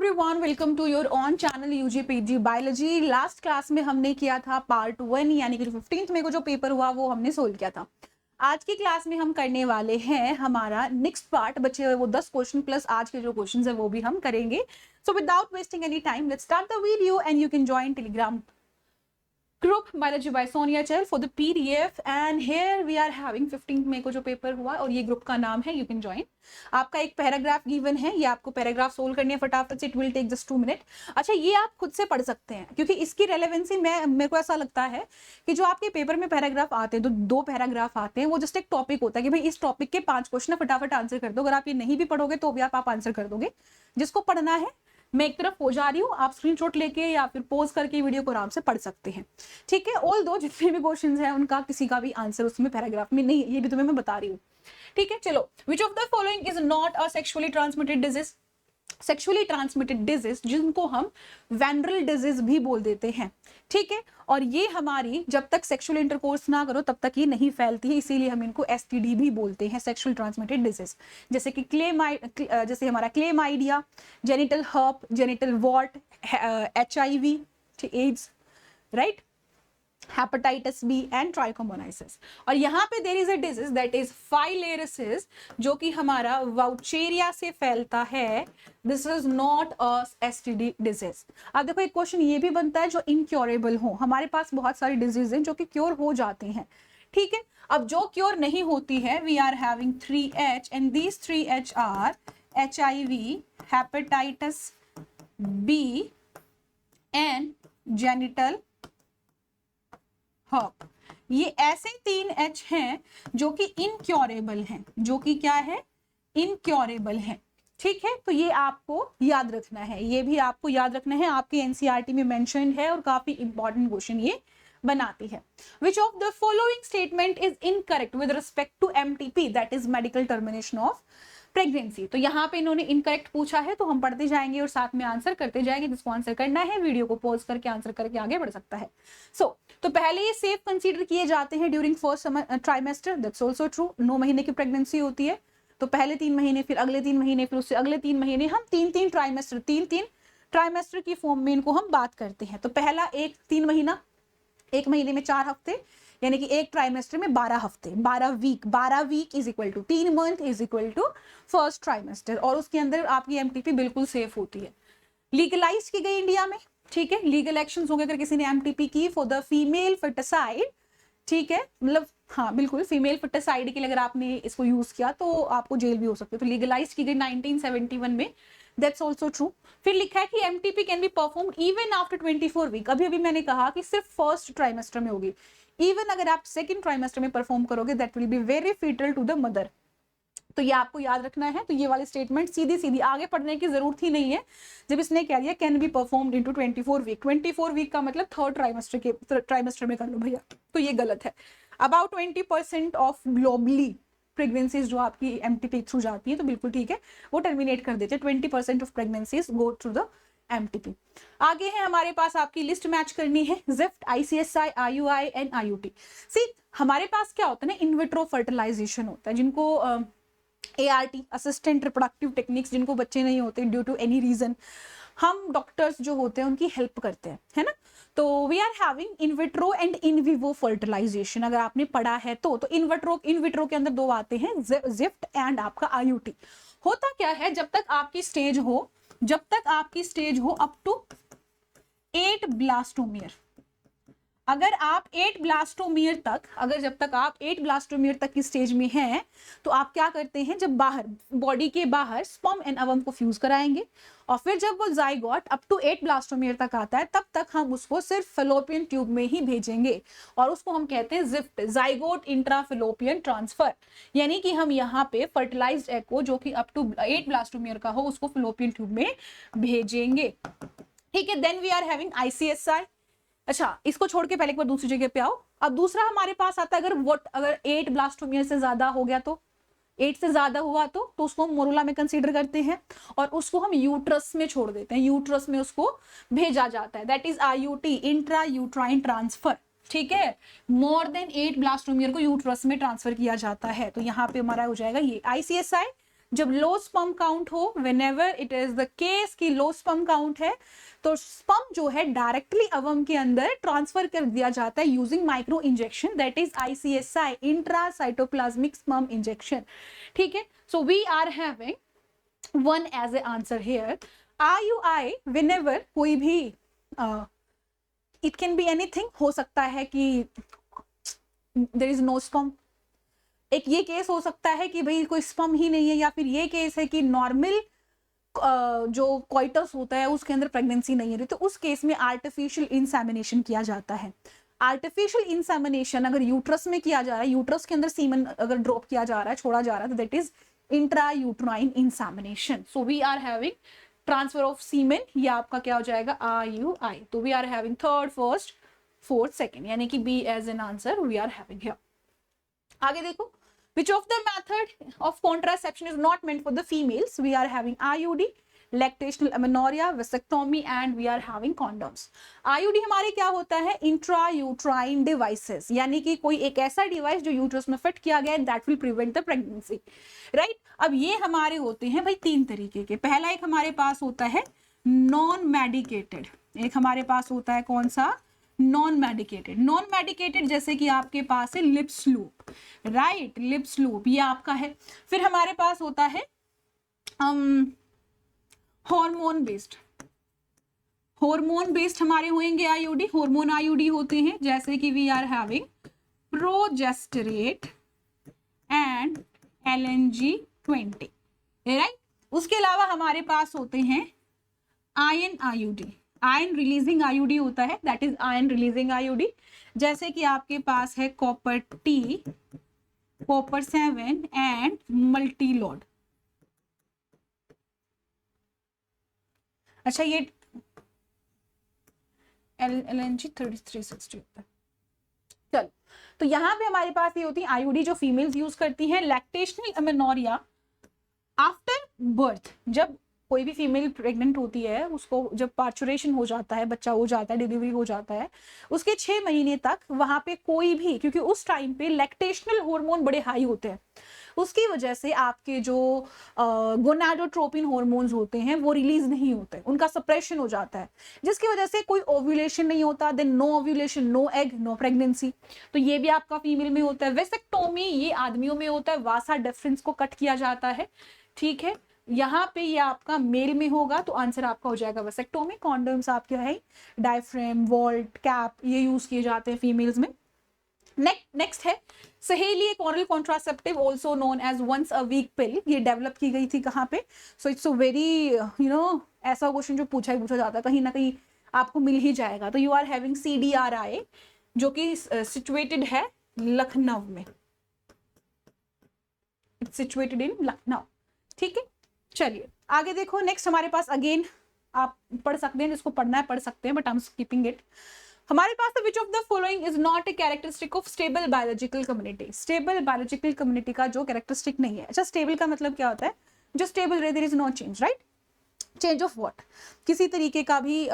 Everyone, welcome to your own channel UGPG biology. Last class में हमने किया था पार्ट 1 यानी कि 15 मई को जो पेपर हुआ वो हमने सोल्व किया था। आज की क्लास में हम करने वाले हैं हमारा नेक्स्ट पार्ट, बचे हुए वो 10 क्वेश्चन प्लस आज के जो क्वेश्चन है वो भी हम करेंगे। So without wasting any time let's start the video and you can join Telegram group biology by Sonia Chel for the PDF and here we are having 15th मई को जो पेपर हुआ और ये ग्रुप का नाम है, you can join। आपका एक पैराग्राफ गिवन है, ये आपको पैराग्राफ सोल्व करनी है फटाफट से, it will take just 2 minute. अच्छा, ये आप खुद से पढ़ सकते हैं क्योंकि इसकी रेलेवेंसी मेरे को ऐसा लगता है कि जो आपके पेपर में पैराग्राफ आते हैं, तो 2 पैराग्राफ आते हैं, वो जस्ट एक टॉपिक होता है कि भाई इस टॉपिक के 5 क्वेश्चन फटाफट आंसर कर दो। अगर आप ये नहीं भी पढ़ोगे तो भी आप आंसर कर दोगे। जिसको पढ़ना है मैं एक तरफ हो जा रही हूँ, आप स्क्रीनशॉट लेके या फिर पोज करके वीडियो को आराम से पढ़ सकते हैं, ठीक है। ऑल दो जितने भी क्वेश्चंस हैं उनका किसी का भी आंसर उसमें पैराग्राफ में नहीं, ये भी तुम्हें मैं बता रही हूँ, ठीक है। चलो, विच of the following is not a sexually transmitted disease. Sexually transmitted disease जिनको हम वेनरल डिजीज भी बोल देते हैं, ठीक है। और ये हमारी जब तक सेक्सुअल इंटरकोर्स ना करो तब तक ये नहीं फैलती है, इसीलिए हम इनको एसटीडी भी बोलते हैं, सेक्सुअल ट्रांसमिटेड डिजीज। जैसे कि जैसे हमारा chlamydia, genital herpes, genital wart, HIV, AIDS, right, hepatitis B and trichomoniasis. और यहाँ पे there is a disease that is filariasis, जो कि हमारा वाउचेरिया से फैलता है। This is not a STD disease. अब देखो, एक क्वेश्चन ये भी बनता है जो इनक्योरेबल हो। हमारे पास बहुत सारी डिजीज हैं जो कि क्योर हो जाती हैं, ठीक है। अब जो क्योर नहीं होती है, we are having 3H and these 3H are HIV, hepatitis B and genital herpes. ये ऐसे 3H हैं जो कि इनक्योरेबल हैं, जो कि क्या है, इनक्योरेबल हैं, ठीक है। तो ये आपको याद रखना है, ये भी आपको याद रखना है, आपके एनसीईआरटी में मेंशन है और काफी इंपॉर्टेंट क्वेश्चन ये बनाती है। Which of the following statement is incorrect with respect to MTP, that is medical termination of pregnancy. तो यहाँ पे इन्होंने इनकरेक्ट पूछा है, तो हम पढ़ते जाएंगे और साथ में आंसर करते जाएंगे। जिसको आंसर करना है वीडियो को पॉज करके आंसर करके आगे बढ़ सकता है। तो पहले ये सेफ कंसीडर किए जाते हैं during first trimester, that's also true. 9 महीने की प्रेगनेंसी होती है, तो पहले 3 महीने, फिर अगले 3 महीने, फिर उससे अगले 3 महीने, हम 3 ट्राइमेस्टर की फॉर्म में इनको हम बात करते हैं। तो पहला 3 महीना, 1 महीने में 4 हफ्ते, यानी कि एक ट्राइमेस्टर में 12 हफ्ते, 12 week is equal to 3 month is equal to first trimester. और उसके अंदर आपकी MTP बिल्कुल सेफ होती है, लीगलाइज की गई इंडिया में, ठीक है। लीगल एक्शन होंगे अगर किसी ने MTP की फॉर द फीमेल फर्टिसाइड, ठीक है, मतलब हाँ बिल्कुल फीमेल फर्टिसाइड के लिए अगर आपने इसको यूज किया तो आपको जेल भी हो सकती है। तो लीगलाइज की गई 1971 में, दैट्स ऑल्सो ट्रू। फिर लिखा है कि MTP can be perform even after 24 week. अभी मैंने कहा कि सिर्फ फर्स्ट ट्राइमेस्टर में होगी, इवन अगर आप सेकेंड ट्राइमेस्टर में परफॉर्म करोगे that will be very fatal to the mother. तो ये आपको याद रखना है। तो ये वाली स्टेटमेंट सीधी आगे पढ़ने की जरूरत ही नहीं है। जब इसने कह दिया can be performed into 24 week, 24 week का मतलब थर्ड ट्राइमेस्टर में कर लो भैया, तो ये गलत है। अबाउट 20% ऑफ ग्लोबली प्रेगनेंसीज जो आपकी MTP थ्रू जाती है, तो बिल्कुल ठीक है, वो टर्मिनेट कर देते हैं। 20% of pregnancies go through the MTP। आगे है हमारे पास, आपकी लिस्ट मैच करनी है, gift, ICSI, IUI and IUT। सी हमारे पास क्या होता है ना, इनविट्रो फर्टिलाइजेशन होता है, जिनको ART, असिस्टेंट रिप्रोडक्टिव टेक्निक्स, जिनको बच्चे नहीं होते ड्यू टू एनी रीजन, हम डॉक्टर्स जो होते हैं उनकी हेल्प करते हैं, है ना। तो we are having in vitro and in vivo fertilisation. अगर आपने पढ़ा है तो इन विट्रो के अंदर 2 आते हैं, जिफ्ट एंड आपका IUT। होता क्या है, जब तक आपकी स्टेज हो अप टू 8 ब्लास्टोमियर, अगर आप 8 ब्लास्टोमियर तक, जब तक आप 8 ब्लास्टोमियर तक की स्टेज में हैं, तो आप क्या करते हैं, जब बाहर बॉडी के बाहर स्पर्म एंड ओवम को फ्यूज कराएंगे, और फिर जब वो जाइगोट अप टू 8 ब्लास्टोमियर तक आता है, तब तक हम उसको सिर्फ फेलोपियन ट्यूब में ही भेजेंगे, और उसको हम कहते हैं जिफ्ट, जाइगोट इंट्राफेलोपियन ट्रांसफर। यानी कि हम यहाँ पे फर्टिलाइज्ड एग को, जो कि अप टू 8 ब्लास्टोमियर का हो, उसको फेलोपियन ट्यूब में भेजेंगे, ठीक है। Then we are having ICSI। अच्छा, इसको छोड़ के पहले एक बार दूसरी जगह पे आओ। अब दूसरा हमारे पास आता है, अगर 8 ब्लास्टोमियर से ज्यादा हो गया, तो 8 से ज्यादा हुआ तो उसको हम मोरुला में कंसीडर करते हैं, और उसको हम यूट्रस में छोड़ देते हैं, यूट्रस में उसको भेजा जाता है, that is IUT, intra uterine transfer, ठीक है। मोर देन 8 ब्लास्टोमियर को यूट्रस में ट्रांसफर किया जाता है। तो यहाँ पे हमारा हो जाएगा ये ICSI, जब लो स्पर्म काउंट हो, whenever it is the case कि लो स्पर्म काउंट है, तो स्पर्म जो है डायरेक्टली अवम के अंदर ट्रांसफर कर दिया जाता है using micro injection, that is ICSI, intracytoplasmic sperm injection. ठीक है, so we are having one as a answer here. IUI whenever कोई भी इट कैन बी एनीथिंग, हो सकता है कि देयर इज नो स्पर्म, एक ये केस हो सकता है कि भाई कोई स्पर्म ही नहीं है, या फिर ये केस है कि नॉर्मल जो क्वाइटस होता है उसके अंदर प्रेगनेंसी नहीं है, तो उस केस में आर्टिफिशियल इंसेमिनेशन किया जाता है। आर्टिफिशियल इंसेमिनेशन अगर यूट्रस में किया जा रहा है, यूट्रस के अंदर सीमन अगर ड्रॉप किया जा रहा है, छोड़ा जा रहा है, तो that is intra uterine insemination. So we are having transfer of semen, ये आपका क्या हो जाएगा IUI। तो we are having third, first, fourth, second, यानी कि B as an answer we are having here. आगे देखो, which of the method of contraception is not meant for the females? We are having IUD, lactational amenorrhea, vasectomy, and we are having condoms. IUD हमारे क्या होता है, intrauterine devices, यानी कि कोई एक ऐसा डिवाइस जो यूट्रस में फिट किया गया है, that will prevent the pregnancy, right? अब ये हमारे होते हैं भाई तीन तरीके के। पहला एक हमारे पास होता है नॉन मेडिकेटेड, एक हमारे पास होता है कौन सा, नॉन मेडिकेटेड। नॉन मेडिकेटेड जैसे कि आपके पास है lips loop, right, lips loop ये आपका है। फिर हमारे पास होता है हार्मोन बेस्ड, हार्मोन बेस्ड हमारे होंगे IUD, हार्मोन IUD होते हैं, जैसे कि we are having progestasert and LNG-20, right. उसके अलावा हमारे पास होते हैं ion IUD, ion releasing IUD होता है, that is ion releasing IUD, जैसे कि आपके पास है copper T, copper 7 and multiload. अच्छा, ये LNG-3360 होता है। चलो, तो यहाँ पे हमारे पास ये होती है IUD जो फीमेल्स यूज करती हैं। लैक्टेशनल अमेनोरिया आफ्टर बर्थ, जब कोई भी फीमेल प्रेग्नेंट होती है, उसको जब पार्चुरेशन हो जाता है, बच्चा हो जाता है, डिलीवरी हो जाता है, उसके 6 महीने तक वहां पे कोई भी, क्योंकि उस टाइम पे लैक्टेशनल हार्मोन बड़े हाई होते हैं, उसकी वजह से आपके जो गोनाडोट्रोपिन हार्मोन्स होते हैं वो रिलीज नहीं होते, उनका सप्रेशन हो जाता है, जिसकी वजह से कोई ओव्यूलेशन नहीं होता, then no ovulation, no egg, no pregnancy. तो ये भी आपका फीमेल में होता है। वेसेक्टोमी ये आदमियों में होता है, वासा डिफरेंस को कट किया जाता है, ठीक है। यहाँ पे ये आपका मेल में होगा, तो आंसर आपका हो जाएगा वेसेक्टोमी। कॉन्डोम्स आपके है डायफ्रेम, वॉल्ट, कैप, ये यूज किए जाते हैं फीमेल्स में। नेक्स्ट है सहेली, एक oral contraceptive also known as once a week pill, ये डेवलप की गई थी कहाँ पे, सो इट्स अ वेरी ऐसा क्वेश्चन जो पूछा जाता है, कहीं ना कहीं आपको मिल ही जाएगा। तो यू आर हैविंग CDRI जो कि सिचुएटेड है लखनऊ में, इट्स सिचुएटेड इन लखनऊ, ठीक है। चलिए आगे देखो, नेक्स्ट हमारे पास अगेन आप पढ़ सकते हैं, जिसको पढ़ना है पढ़ सकते हैं, but I am skipping it. हमारे पास which of the following is not a characteristic of stable biological community. Stable biological community का जो कैरेक्टरिस्टिक नहीं है। अच्छा, स्टेबल का मतलब क्या होता है, जो स्टेबल रहे, there is no change, right. Change of what, किसी तरीके का भी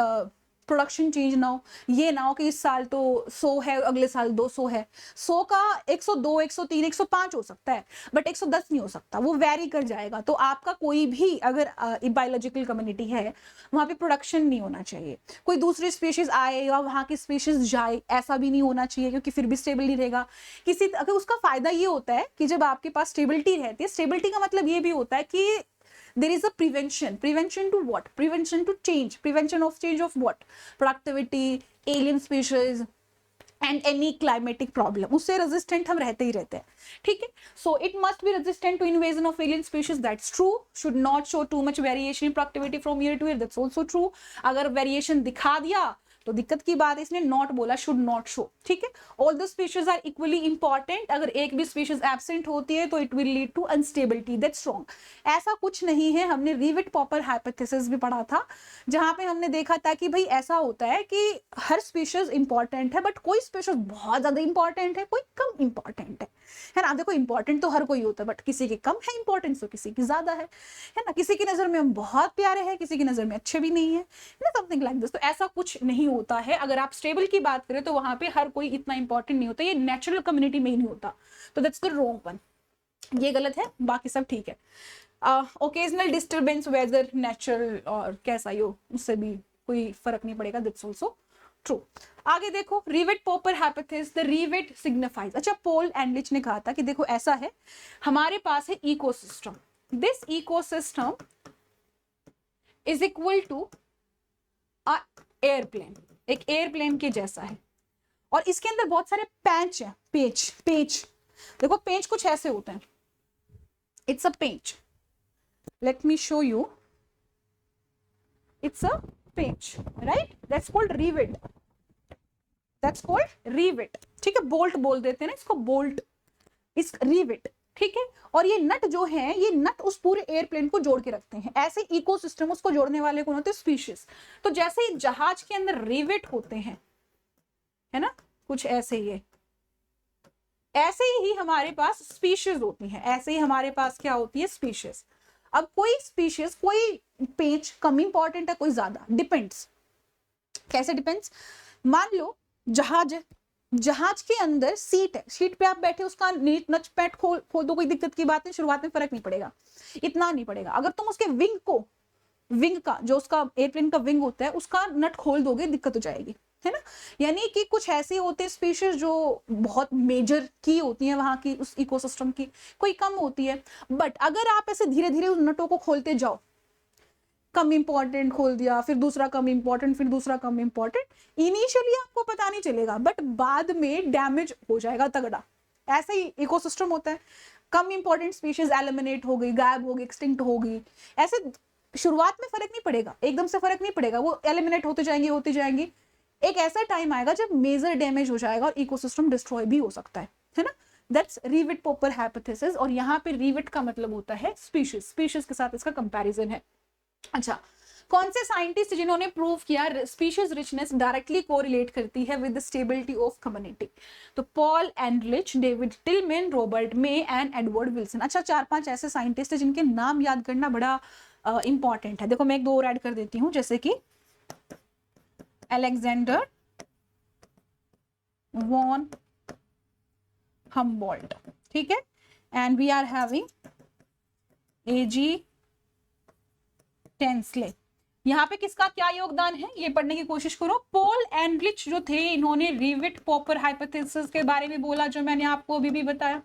प्रोडक्शन चेंज ना हो, ये ना हो कि इस साल तो 100 है, अगले साल 200 है, 100 का 102, 103, 105 हो सकता है, बट 110 नहीं हो सकता, वो वेरी कर जाएगा। तो आपका कोई भी अगर बायोलॉजिकल कम्युनिटी है, वहां पे प्रोडक्शन नहीं होना चाहिए, कोई दूसरी स्पीशीज आए या वहां की स्पीशीज जाए, ऐसा भी नहीं होना चाहिए, क्योंकि फिर भी स्टेबल नहीं रहेगा। किसी अगर उसका फायदा ये होता है कि जब आपके पास स्टेबिलिटी रहती है, स्टेबिलिटी का मतलब ये भी होता है कि there is a prevention to what, prevention to change, prevention of change of what, productivity, alien species and any climatic problem, उससे resistant हम रहते ही रहते हैं, ठीक है। so it must be resistant to invasion of alien species, that's true, should not show too much variation in productivity from year to year, that's also true। अगर variation दिखा दिया तो दिक्कत की बात है, इसने नॉट बोला, शुड नॉट शो, ठीक है। All the species are equally important, अगर एक भी स्पीशीज एब्सेंट होती है तो it will lead to unstability, that's wrong. ऐसा कुछ नहीं है, हमने रीविट पॉपर हाइपोथेसिस भी पढ़ा था, जहां पे हमने देखा था कि भाई ऐसा होता है कि हर स्पीशीज इंपॉर्टेंट है, बट कोई स्पीशीज बहुत ज्यादा इंपॉर्टेंट है, कोई कम इंपॉर्टेंट है ना। देखो इंपॉर्टेंट तो हर कोई होता है, बट किसी की कम है इंपॉर्टेंस, तो किसी की ज्यादा है ना। किसी की नजर में हम बहुत प्यारे हैं, किसी की नजर में अच्छे भी नहीं है ना, समथिंग लाइक दिस। तो ऐसा कुछ नहीं होता है। अगर आप स्टेबल की बात करें तो वहां पे हर कोई इतना इंपॉर्टेंट नहीं होता, ये नेचुरल कम्युनिटी में ही नहीं होता, तो दैट्स द रॉन्ग वन, ये गलत है, बाकी सब ठीक है। ओकेजनल डिस्टर्बेंस वेदर नेचुरल और कैसा ही हो उससे भी कोई फर्क नहीं पड़ेगा, दैट्स ऑल्सो ट्रू। आगे देखो रिवेट पोपर हाइपोथेसिस, द रिवेट सिग्निफाइज, अच्छा पोल एंडलिच ने कहा था कि देखो ऐसा है, हमारे पास है ecosystem, this ecosystem is equal to a airplane, एक एयरप्लेन के जैसा है, और इसके अंदर बहुत सारे पैच है, पेच पेच, देखो पेच कुछ ऐसे होते हैं, इट्स अ पेच, let me show you, it's a page, right? That's called rivet, that's called rivet, ठीक है, बोल्ट बोल देते हैं ना इसको, बोल्ट इस रिवेट, ठीक है। और ये नट जो है, ये नट उस पूरे एयरप्लेन को जोड़ के रखते हैं, ऐसे इकोसिस्टम उसको जोड़ने वाले कौन होते हैं, स्पीशीज। तो जैसे जहाज के अंदर रिवेट होते हैं, है ना, कुछ ऐसे ही है, ऐसे ही हमारे पास स्पीशीज होती हैं, ऐसे ही हमारे पास क्या होती है, स्पीशीज। अब कोई स्पीशीज, कोई पेज कम इंपॉर्टेंट है, कोई ज्यादा, डिपेंड्स, कैसे डिपेंड्स, मान लो जहाज है, जहाज के अंदर सीट है, सीट पे आप बैठे, उसका नच पैट खोल दो, कोई दिक्कत की बात नहीं, शुरुआत में फर्क नहीं पड़ेगा, इतना नहीं पड़ेगा। अगर तुम उसके विंग को, विंग का जो उसका एयरप्लेन का विंग होता है, उसका नट खोल दोगे, दिक्कत हो जाएगी, है ना। यानी कि कुछ ऐसे होते हैं स्पीशीज जो बहुत मेजर की होती हैं वहां की, उस इकोसिस्टम की, कोई कम होती है। बट अगर आप ऐसे धीरे धीरे उन नटों को खोलते जाओ, कम इंपॉर्टेंट खोल दिया, फिर दूसरा कम इंपॉर्टेंट, फिर दूसरा कम इंपॉर्टेंट, इनिशियली आपको पता नहीं चलेगा, बट बाद में डैमेज हो जाएगा तगड़ा। ऐसा ही इकोसिस्टम होता है, कम इंपॉर्टेंट स्पीशीज एलिमिनेट हो गई, गायब हो गई, एक्सटिंक्ट हो गई, ऐसे शुरुआत में फर्क नहीं पड़ेगा, एकदम से फर्क नहीं पड़ेगा, वो एलिमिनेट होते जाएंगी, एक ऐसा टाइम आएगा जब मेजर डैमेज हो जाएगा और इकोसिस्टम डिस्ट्रॉय भी हो सकता है ना। दैट्स रिवेट पोपर हाइपोथेसिस, और यहाँ पे रिवेट का मतलब होता है स्पीशीज, स्पीशीज के साथ इसका कंपैरिजन है। अच्छा, कौन से साइंटिस्ट जिन्होंने प्रूव किया स्पीशीज रिचनेस डायरेक्टली कोरिलेट करती है with the stability of community, तो Paul Ehrlich, David Tilman, Robert May and Edward Wilson. अच्छा, 4-5 ऐसे साइंटिस्ट हैं जिनके नाम याद करना बड़ा इंपॉर्टेंट है। देखो मैं एक दो और ऐड कर देती हूँ, जैसे कि अलेक्जेंडर वॉन हम्बोल्ट, ठीक है, and we are having AG Tansley. यहाँ पे किसका क्या योगदान है ये पढ़ने की कोशिश करो। पॉल एंडलिच जो थे, इन्होंने रिवेट पॉपर हाइपोथेसिस के बारे में बोला, जो मैंने आपको अभी भी बताया।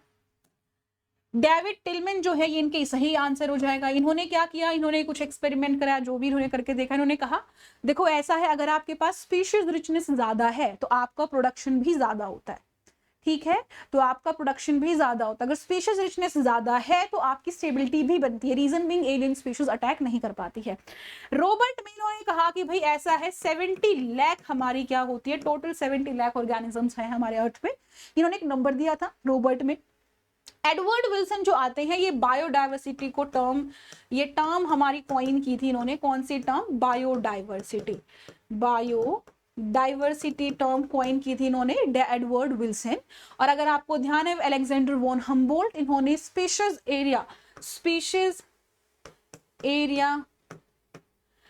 डेविड टिलमैन जो है, ये इनके सही आंसर हो जाएगा। इन्होंने क्या किया, इन्होंने कुछ एक्सपेरिमेंट कराया, जो भी इन्होंने करके देखा, इन्होंने कहा देखो ऐसा है, अगर आपके पास स्पीशीज रिचनेस ज्यादा है तो आपका प्रोडक्शन भी ज्यादा होता है, ठीक है, तो आपका प्रोडक्शन भी ज्यादा होता है। अगर स्पीशीज रिचनेस ज्यादा है तो आपकी स्टेबिलिटी भी बनती है, reason being alien species attack नहीं कर पाती है। रॉबर्ट मेलो ने कहा कि भाई ऐसा है, 70 लाख हमारी क्या होती है, टोटल 70 लाख ऑर्गेनिजम्स हैं हमारे अर्थ पे, इन्होंने एक नंबर दिया था रॉबर्ट में। एडवर्ड विल्सन जो आते हैं, ये बायोडाइवर्सिटी को टर्म, ये टर्म हमारी कॉइन की थी इन्होंने, कौन सी term, biodiversity, biodiversity term coin की थी इन्होंने, एडवर्ड विल्सन। और अगर आपको ध्यान है, अलेक्जेंडर वॉन हम्बोल्ट, इन्होंने स्पीशीज एरिया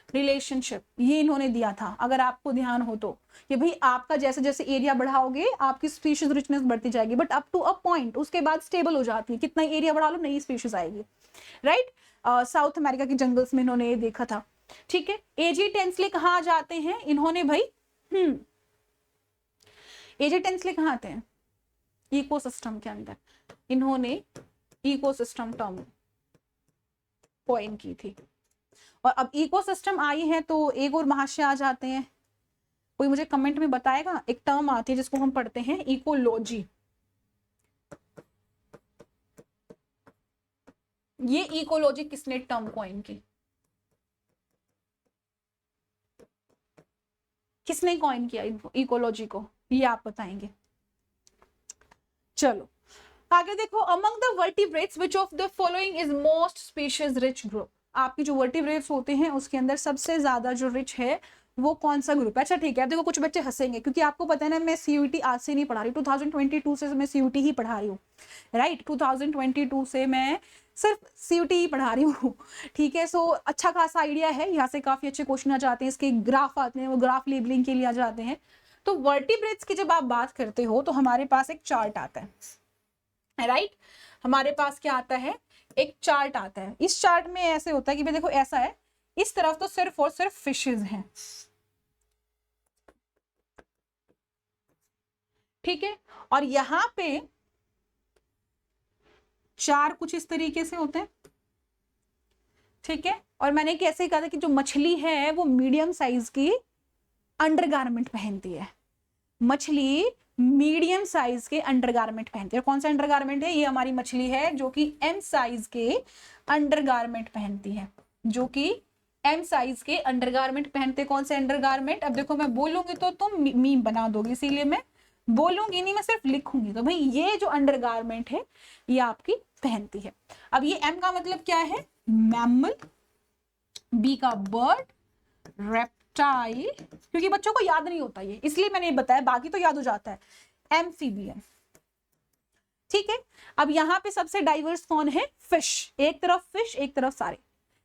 रिलेशनशिप ये इन्होंने दिया था, अगर आपको ध्यान हो तो, कि भाई आपका जैसे जैसे एरिया बढ़ाओगे आपकी स्पीशीज रिचनेस बढ़ती जाएगी, but up to a point, उसके बाद स्टेबल हो जाती है, कितना एरिया बढ़ा लो नई स्पीशीज आएगी, राइट। साउथ अमेरिका के जंगल्स में इन्होंने ये देखा था, ठीक है। एजी टेंसले कहाँ जाते हैं इन्होंने भाई, एजी टेंसले कहाँ आते हैं, इकोसिस्टम के अंदर, इन्होंने इकोसिस्टम टर्म कॉइन की थी। और अब इकोसिस्टम आई है तो एक और महाशय आ जाते हैं, कोई मुझे कमेंट में बताएगा, एक टर्म आती है जिसको हम पढ़ते हैं इकोलॉजी। ये इकोलॉजी किसने टर्म कॉइन की, किसने कॉइन किया इकोलॉजी को, ये आप बताएंगे। चलो आगे देखो, among the vertebrates which of the following is most species rich group, आपकी जो वर्टिब्रेट्स होते हैं उसके अंदर सबसे ज्यादा जो रिच है वो कौन सा ग्रुप है। अच्छा ठीक है, देखो कुछ बच्चे हंसेंगे क्योंकि आपको पता है ना, मैं सीयूटी आज से नहीं पढ़ा रही, 2022 से मैं सीयूटी ही पढ़ा रही हूँ, राइट, 2022 से मैं सिर्फ सीयूटी ही पढ़ा रही हूँ, ठीक है। सो अच्छा खासा आइडिया है, यहाँ से काफी अच्छे क्वेश्चन आ जाते हैं, इसके ग्राफ आते हैं, वो ग्राफ लेबलिंग के लिए आ जाते हैं। तो वर्टिब्रेट्स की जब आप बात करते हो तो हमारे पास एक चार्ट आता है, राइट, हमारे पास क्या आता है एक चार्ट आता है, इस चार्ट में ऐसे होता है कि भाई देखो ऐसा है, इस तरफ तो सिर्फ और सिर्फ फिशेज हैं, ठीक है, और यहां पे चार कुछ इस तरीके से होते हैं, ठीक है। और मैंने कैसे कहा था कि जो मछली है वो मीडियम साइज की अंडरगारमेंट पहनती है, मछली मीडियम साइज के अंडरगारमेंट पहनती है। कौन सा अंडरगारमेंट है? ये हमारी मछली है जो कि एम साइज के अंडरगारमेंट पहनती है, जो कि एम साइज के अंडरगारमेंट पहनते। कौन से अंडरगारमेंट? अब देखो मैं बोलूंगी तो तुम मीम बना दोगे, इसीलिए मैं बोलूंगी नहीं, मैं सिर्फ लिखूंगी। तो भाई ये जो अंडरगारमेंट है ये आपकी पहनती है। अब ये एम का मतलब क्या है? मैमल, बी का बर्ड, रेप्टाइल, क्योंकि बच्चों को याद नहीं होता ये, इसलिए मैंने ये बताया, बाकी तो याद हो जाता है। एम्फीबियन, ठीक है। अब यहाँ पे सबसे डाइवर्स कौन है? फिश, एक तरफ फिश एक तरफ सारे,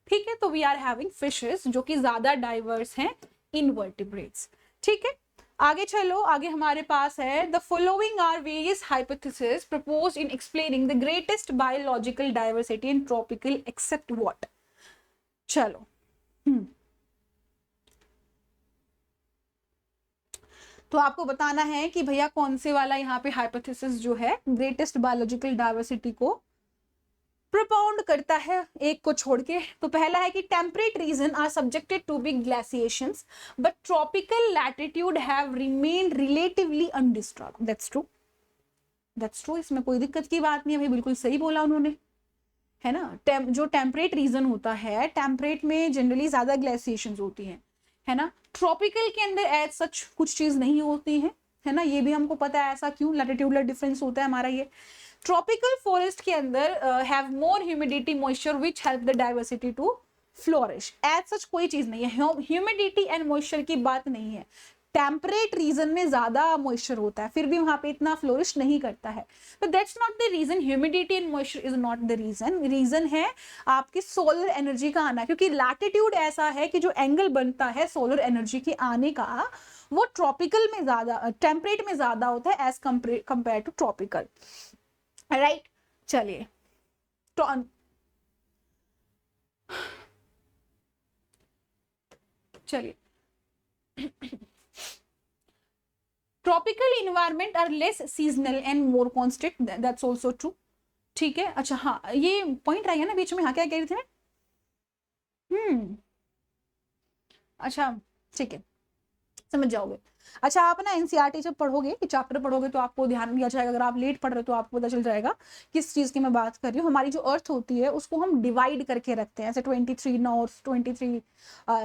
ठीक है। तो वी आर हैविंग फिशेस जो कि ज्यादा डाइवर्स हैं, इनवर्टिब्रेट्स, ठीक है। आगे चलो, आगे हमारे पास है the following are various hypothesis proposed in explaining the greatest biological diversity in tropical except what. चलो तो आपको बताना है कि भैया कौन से वाला यहाँ पे हाइपोथेसिस जो है ग्रेटेस्ट बायोलॉजिकल डाइवर्सिटी को प्रोपाउंड करता है, एक को छोड़ के। तो पहला है कि temperate region are subjected to big glaciations but tropical latitude have remained relatively undisturbed. That's true, that's true, इसमें कोई दिक्कत की बात नहीं है भाई, बिल्कुल सही बोला उन्होंने, है ना। जो टेम्परेट रीजन होता है, टेम्परेट में जनरली ज्यादा ग्लेशिएशंस होती हैं, है ना। ट्रॉपिकल के अंदर एज सच कुछ चीज नहीं होती है ना, ये भी हमको पता है ऐसा क्यों, लैटिट्यूडल डिफरेंस होता है हमारा ये। ट्रॉपिकल फॉरेस्ट के अंदर have more humidity moisture which help the diversity to flourish. As such कोई चीज नहीं है, ह्यूमिडिटी एंड मॉइस्चर की बात नहीं है। टेम्परेट रीजन में ज्यादा मॉइस्चर होता है, फिर भी वहां पे इतना फ्लोरिश नहीं करता है। तो that's not the reason, humidity and moisture is not the reason. Reason है आपकी सोलर एनर्जी का आना, क्योंकि लैटिट्यूड ऐसा है कि जो एंगल बनता है सोलर एनर्जी के आने का, वो ट्रॉपिकल में ज्यादा, टेम्परेट में ज्यादा होता है as compare to tropical, right. चलिए चलिए tropical environment are less seasonal and more constant, that's also true, ठीक है। अच्छा हाँ, ये पॉइंट रहेगा ना बीच में, हाँ क्या कह रहे थे? अच्छा ठीक है, समझ जाओगे। अच्छा आप ना एनसीईआरटी जब पढ़ोगे, चैप्टर पढ़ोगे तो आपको ध्यान दिया जाएगा, अगर आप लेट पढ़ रहे हो तो आपको पता चल जाएगा किस चीज की मैं बात कर रही हूँ। हमारी जो अर्थ होती है उसको हम डिवाइड करके रखते हैं, ऐसे 23 नॉर्थ 23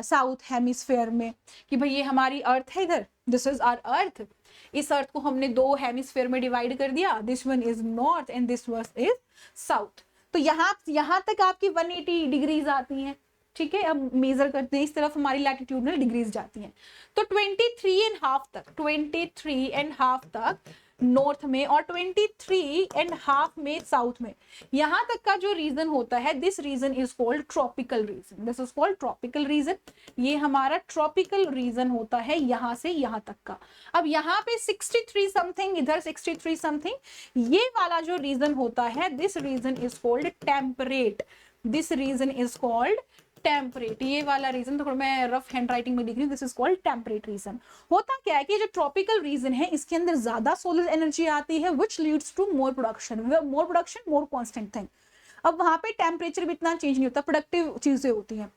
साउथ हेमिस्फेयर में, कि भाई ये हमारी अर्थ है, इधर दिस इज आवर अर्थ। इस अर्थ को हमने दो हेमिस्फेयर में डिवाइड कर दिया, this one is north and this one is south. तो यहाँ तक आपकी 180 डिग्रीज आती हैं, ठीक है। अब मेजर करते हैं, इस तरफ हमारी लैटिट्यूडनल डिग्रीज जाती हैं। तो 23.5 तक, 23.5 तक नॉर्थ में और 23.5 में साउथ में, यहां तक का जो रीजन होता है, this region is called tropical region, this is called tropical region. ये हमारा ट्रॉपिकल रीजन होता है यहां से यहां तक का। अब यहाँ पे 63 समथिंग, इधर 63 समथिंग, ये वाला जो रीजन होता है, this region is called temperate, this region is called temperate. ये वाला रीजन तो मैं रफ हैंड राइटिंग में लिख रही हूँ, this is called temperate region. होता क्या है कि जो ट्रॉपिकल रीजन है इसके अंदर ज्यादा सोलर एनर्जी आती है, which leads to more production, more constant thing. अब वहां पे टेम्परेचर भी इतना चेंज नहीं होता, प्रोडक्टिव चीजें होती हैं।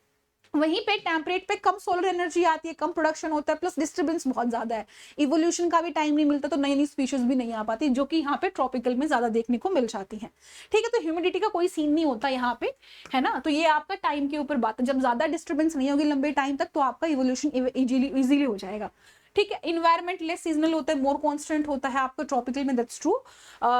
वहीं पे टेम्परेट पे कम सोलर एनर्जी आती है, कम प्रोडक्शन होता है, प्लस डिस्टर्बेंस बहुत ज्यादा है, इवोल्यूशन का भी टाइम नहीं मिलता, तो नई नई स्पीशीज भी नहीं आ पाती, जो कि यहाँ पे ट्रॉपिकल में ज्यादा देखने को मिल जाती है, ठीक है। तो ह्यूमिडिटी का कोई सीन नहीं होता यहाँ पे, है ना। तो ये आपका टाइम के ऊपर बात है, जब ज्यादा डिस्टर्बेंस नहीं होगी लंबे टाइम तक तो आपका इवोल्यूशन इजीली हो जाएगा, ठीक है। इन्वायरमेंट लेस सीजनल होता है, मोर कांस्टेंट होता है आपका ट्रॉपिकल में, that's true.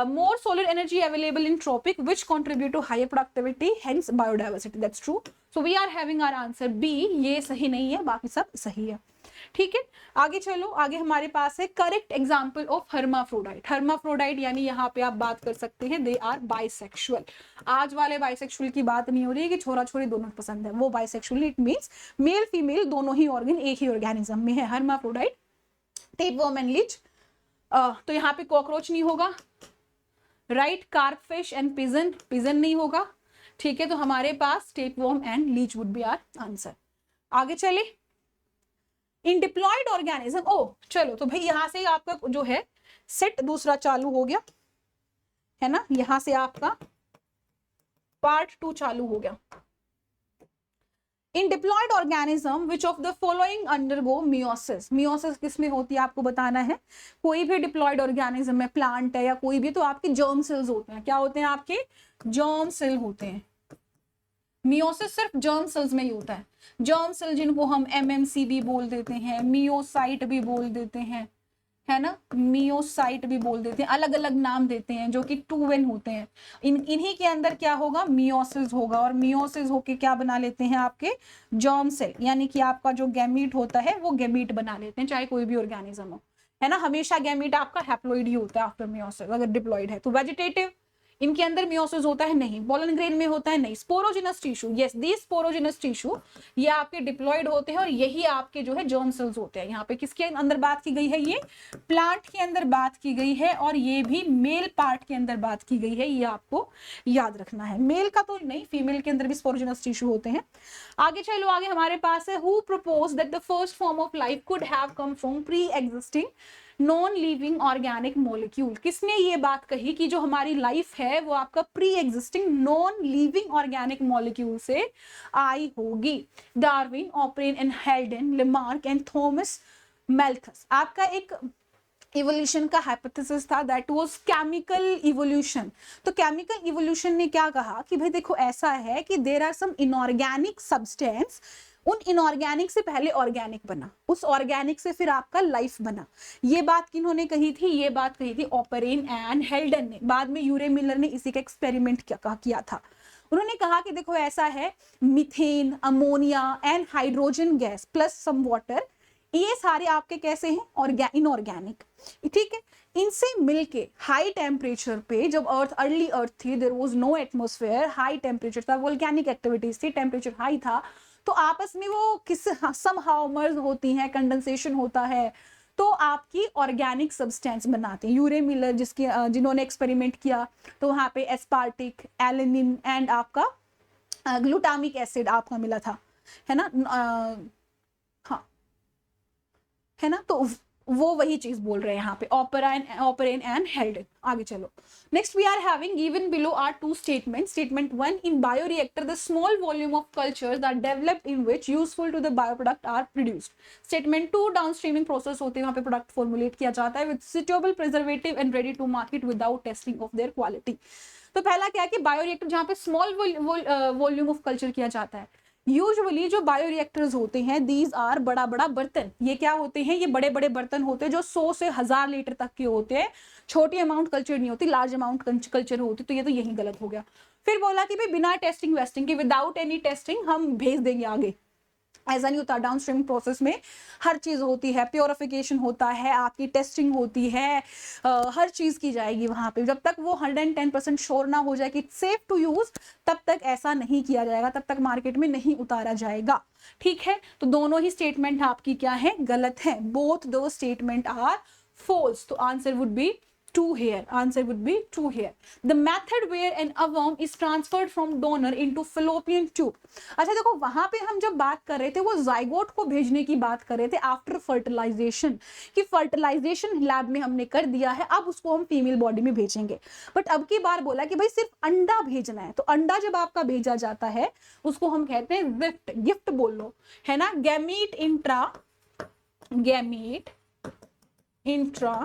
More solar energy available in tropic which contribute to higher productivity, hence biodiversity, that's true. So we are having our answer B, ये सही नहीं है, बाकी सब सही है, ठीक है। आगे चलो, आगे हमारे पास है correct example of hermaphrodite. Hermaphrodite यानी यहाँ पे आप बात कर सकते हैं दे आर बाइसेक्सुअल। आज वाले बाइसेक्सुअल की बात नहीं हो रही है कि छोरा छोरी दोनों पसंद है, वो bisexual it means male female दोनों ही ऑर्गन एक ही ऑर्गेनिज्म में है। हर्माफ्रोडाइट, टेपवर्म एंड लीच, तो यहाँ पे कॉकरोच नहीं होगा, right. Carpfish and pigeon, pigeon नहीं होगा, ठीक है, तो हमारे पास tapeworm and leech would be our answer. आगे चले, इन डिप्लॉयड ऑर्गेनिज्म, ओ चलो तो भाई यहां से आपका जो है सेट दूसरा चालू हो गया है ना, यहां से आपका पार्ट 2 चालू हो गया। In diploid organism which of the following undergo meiosis, meiosis किसमें होती है आपको बताना है। कोई भी डिप्लॉयड ऑर्गेनिज्म में, प्लांट है या कोई भी, तो आपके जर्म सेल्स होते हैं। क्या होते हैं आपके? जर्म सेल होते हैं। मियोसिस सिर्फ जर्म सेल्स में ही होता है। जर्म सेल जिनको हम एमएमसी भी बोल देते हैं, मियोसाइट भी बोल देते हैं, है ना, मियोसाइट भी बोल देते हैं, अलग अलग नाम देते हैं, जो कि 2n होते हैं। इन्हीं के अंदर क्या होगा? मियोसिस होगा, और मियोसिस होके क्या बना लेते हैं आपके जर्म सेल, यानी कि आपका जो गैमीट होता है वो गैमीट बना लेते हैं, चाहे कोई भी ऑर्गेनिज्म हो, है ना। हमेशा गैमीट आपका हैप्लॉइड ही होता है आफ्टर मियोसिस। अगर डिप्लॉइड है तो वेजिटेटिव, इनके अंदर मियोसिस होता है नहीं। पोलन ग्रेन में होता है नहीं। स्पोरोजिनस टिश्यू, यस दी स्पोरोजिनस टिश्यू, ये आपके डिप्लॉयड होते हैं और यही आपके जो है जर्म सेल्स होते हैं। यहाँ पे किसके अंदर बात की गई है? ये प्लांट के अंदर बात की गई है, और ये भी मेल पार्ट के अंदर बात की गई है, ये आपको याद रखना है। मेल का तो नहीं, फीमेल के अंदर भी स्पोरोजिनस टिश्यू होते हैं। आगे चलो, आगे हमारे पास है, who propose that the first form of life could have come from pre existing non living organic molecule. किसने ये बात कही कि जो हमारी लाइफ है वो आपका pre existing non living organic molecule से आई होगी? Darwin, Oparin and Haldane, Lamarck and Thomas Malthus. आपका एक इवोल्यूशन का हाइपोथेसिस था, दैट वाज केमिकल इवोल्यूशन। तो केमिकल इवोल्यूशन ने क्या कहा कि भाई देखो ऐसा है कि there are some inorganic substance, उन इनऑर्गेनिक से पहले ऑर्गेनिक बना, उस ऑर्गेनिक से फिर आपका लाइफ बना। ये बात किन्होंने कही थी? ये बात कही थी ऑपरेन एंड हेल्डन ने। बाद में यूरे मिलर ने इसी का एक्सपेरिमेंट किया था। उन्होंने कहा कि देखो ऐसा है, methane, ammonia and hydrogen gas plus some water, ये सारे आपके कैसे हैं? इनऑर्गेनिक, ठीक है। इनसे मिलके हाई टेम्परेचर पे, जब अर्थ अर्ली अर्थ थी, there was no atmosphere, high temperature था, वोल्केनिक एक्टिविटीज थी, टेम्परेचर हाई था, तो आपस में वो किस समहाउ मर्ज होती हैं, कंडेंसेशन होता है, तो आपकी ऑर्गेनिक सब्सटेंस बनाते हैं। यूरे मिलर जिन्होंने एक्सपेरिमेंट किया, तो वहां पे एस्पार्टिक, एलेनिन एंड आपका ग्लूटामिक एसिड आपका मिला था, है ना। हाँ, है ना, तो वो वही चीज बोल रहे हैं यहाँ पे, ऑपरेन एंड हेल्डन। आगे चलो, next we are having given below are two statement. Statement 1, in bioreactor the small volume of cultures are developed in which useful to the bioproduct are produced. Statement 2, downstreaming process होते हैं, वहां पे product formulate किया जाता है with suitable preservative and ready to market without testing of their quality. तो पहला क्या है कि बायोरिएक्टर जहाँ पे स्मॉल वॉल्यूम ऑफ कल्चर किया जाता है, यूजुअली जो बायोरिएक्टर्स होते हैं, दीज आर बड़ा बड़ा बर्तन। ये क्या होते हैं? ये बड़े बड़े बर्तन होते हैं जो 100 से 1000 लीटर तक के होते हैं। छोटी अमाउंट कल्चर नहीं होती, लार्ज अमाउंट कल्चर होती। तो ये तो यही गलत हो गया। फिर बोला कि भाई बिना टेस्टिंग वेस्टिंग के, विदाउट एनी टेस्टिंग हम भेज देंगे आगे, ऐसा नहीं होता। डाउनस्ट्रीम प्रोसेस में हर चीज होती है, प्योरिफिकेशन होता है, आपकी टेस्टिंग होती है, हर चीज की जाएगी वहां पे। जब तक वो 110% श्योर ना हो जाए कि सेफ टू यूज, तब तक ऐसा नहीं किया जाएगा, तब तक मार्केट में नहीं उतारा जाएगा, ठीक है। तो दोनों ही स्टेटमेंट आपकी क्या है? गलत है। बोथ दो स्टेटमेंट आर फॉल्स। तो answer would be 2 here. Answer would be 2 here. The method where an ovum is transferred from donor into fallopian tube. अच्छा देखो, वहां पे हम जब बात कर रहे थे, वो जाइगोट को भेजने की बात कर रहे थे आफ्टर फर्टिलाइजेशन, कि फर्टिलाइजेशन लैब में हमने कर दिया है, अब उसको हम फीमेल बॉडी में भेजेंगे। बट अब की बार बोला कि भाई सिर्फ अंडा भेजना है। तो अंडा जब आपका भेजा जाता है, उसको हम कहते हैं गिफ्ट, गिफ्ट बोल लो, है ना। Gamete intra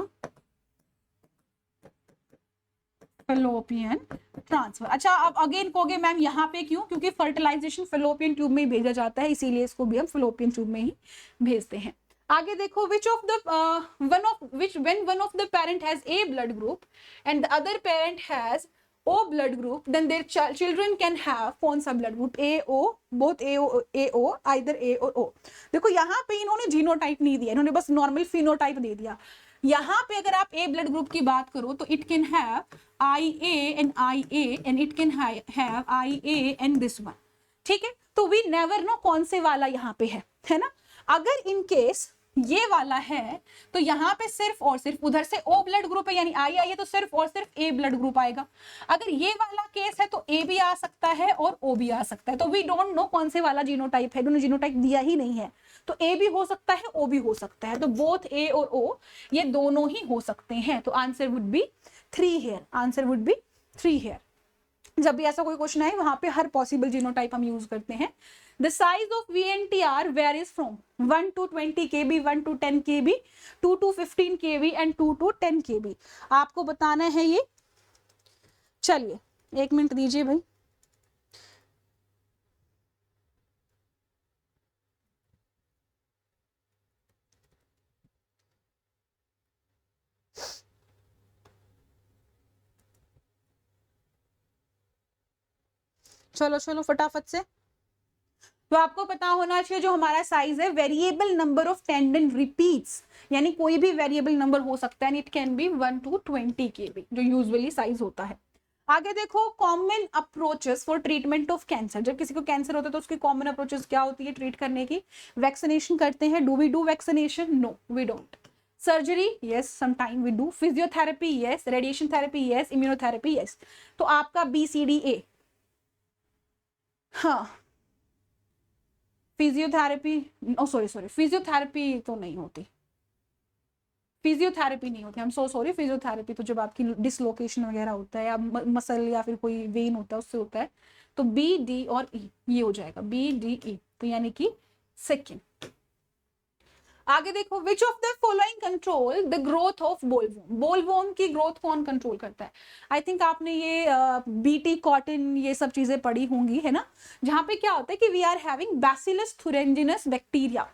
fallopian transfer. अच्छा, अब अगेन कहोगे मैम यहाँ पे क्यों? क्योंकि फर्टिलाइजेशन फेलोपियन ट्यूब में ही भेजा जाता है, इसीलिए इसको भी हम फेलोपियन ट्यूब में ही भेजते हैं। आगे देखो, when one of the parent has A blood group and the other parent has O blood group, then their children can have कौन सा blood group? AO, both AO, either A or O। देखो यहाँ पे इन्होंने genotype नहीं दिया, इन्होंने बस नॉर्मल फिनोटाइप दे दिया। यहाँ पे अगर आप A ब्लड ग्रुप की बात करो तो it can have IA and IA and it can have IA and this one, ठीक है। तो वी नेवर नो कौन से वाला यहाँ पे है ना। अगर इन केस ये वाला है तो यहाँ पे सिर्फ और सिर्फ उधर से O ब्लड ग्रुप है, यानी आई आई है तो सिर्फ और सिर्फ A ब्लड ग्रुप आएगा। अगर ये वाला केस है तो A भी आ सकता है और O भी आ सकता है। तो वी डोंट नो कौन से वाला जीनोटाइप है, उन्होंने जीनोटाइप दिया ही नहीं है। तो A भी हो सकता है, O भी हो सकता है। तो बोथ A और O ये दोनों ही हो सकते हैं। तो answer would be 3 here, answer would be 3 here. जब भी ऐसा कोई क्वेश्चन आए वहां पे हर पॉसिबल जीनोटाइप हम यूज करते हैं। The size of VNTR varies from 1 to 20 kb, 1 to 10 kb, 2 to 15 kb and 2 to 10 kb। आपको बताना है ये। चलिए 1 मिनट दीजिए भाई। चलो चलो फटाफट से। तो आपको पता होना चाहिए जो हमारा साइज है variable number of tendon repeats, यानी कोई भी वेरिएबल नंबर हो सकता है। It can be 1 to 20 kb जो यूजुअली साइज होता है। आगे देखो common approaches for treatment of cancer. जब किसी को कैंसर होता है तो उसकी कॉमन अप्रोचेस क्या होती है ट्रीट करने की? वैक्सीनेशन करते हैं। Do we do vaccination? No we don't. Surgery? Yes sometime we do. Physiotherapy? Yes. Radiation therapy? Yes. Immunotherapy? Yes. तो आपका BCDA। हाँ फिजियोथेरेपी, ओ सॉरी फिजियोथेरेपी तो नहीं होती, फिजियोथेरेपी नहीं होती। हम सो सॉरी। फिजियोथेरेपी तो जब आपकी डिसलोकेशन वगैरह होता है या मसल या फिर कोई वेन होता है उससे होता है। तो BD और E ये हो जाएगा BDE, तो यानी कि सेकेंड। आगे देखो which of the following control the growth of bollworm. Bollworm की ग्रोथ कौन कंट्रोल करता है? आई थिंक आपने ये BT कॉटन ये सब चीजें पढ़ी होंगी, है ना, जहां पे क्या होता है कि we are having Bacillus thuringiensis bacteria.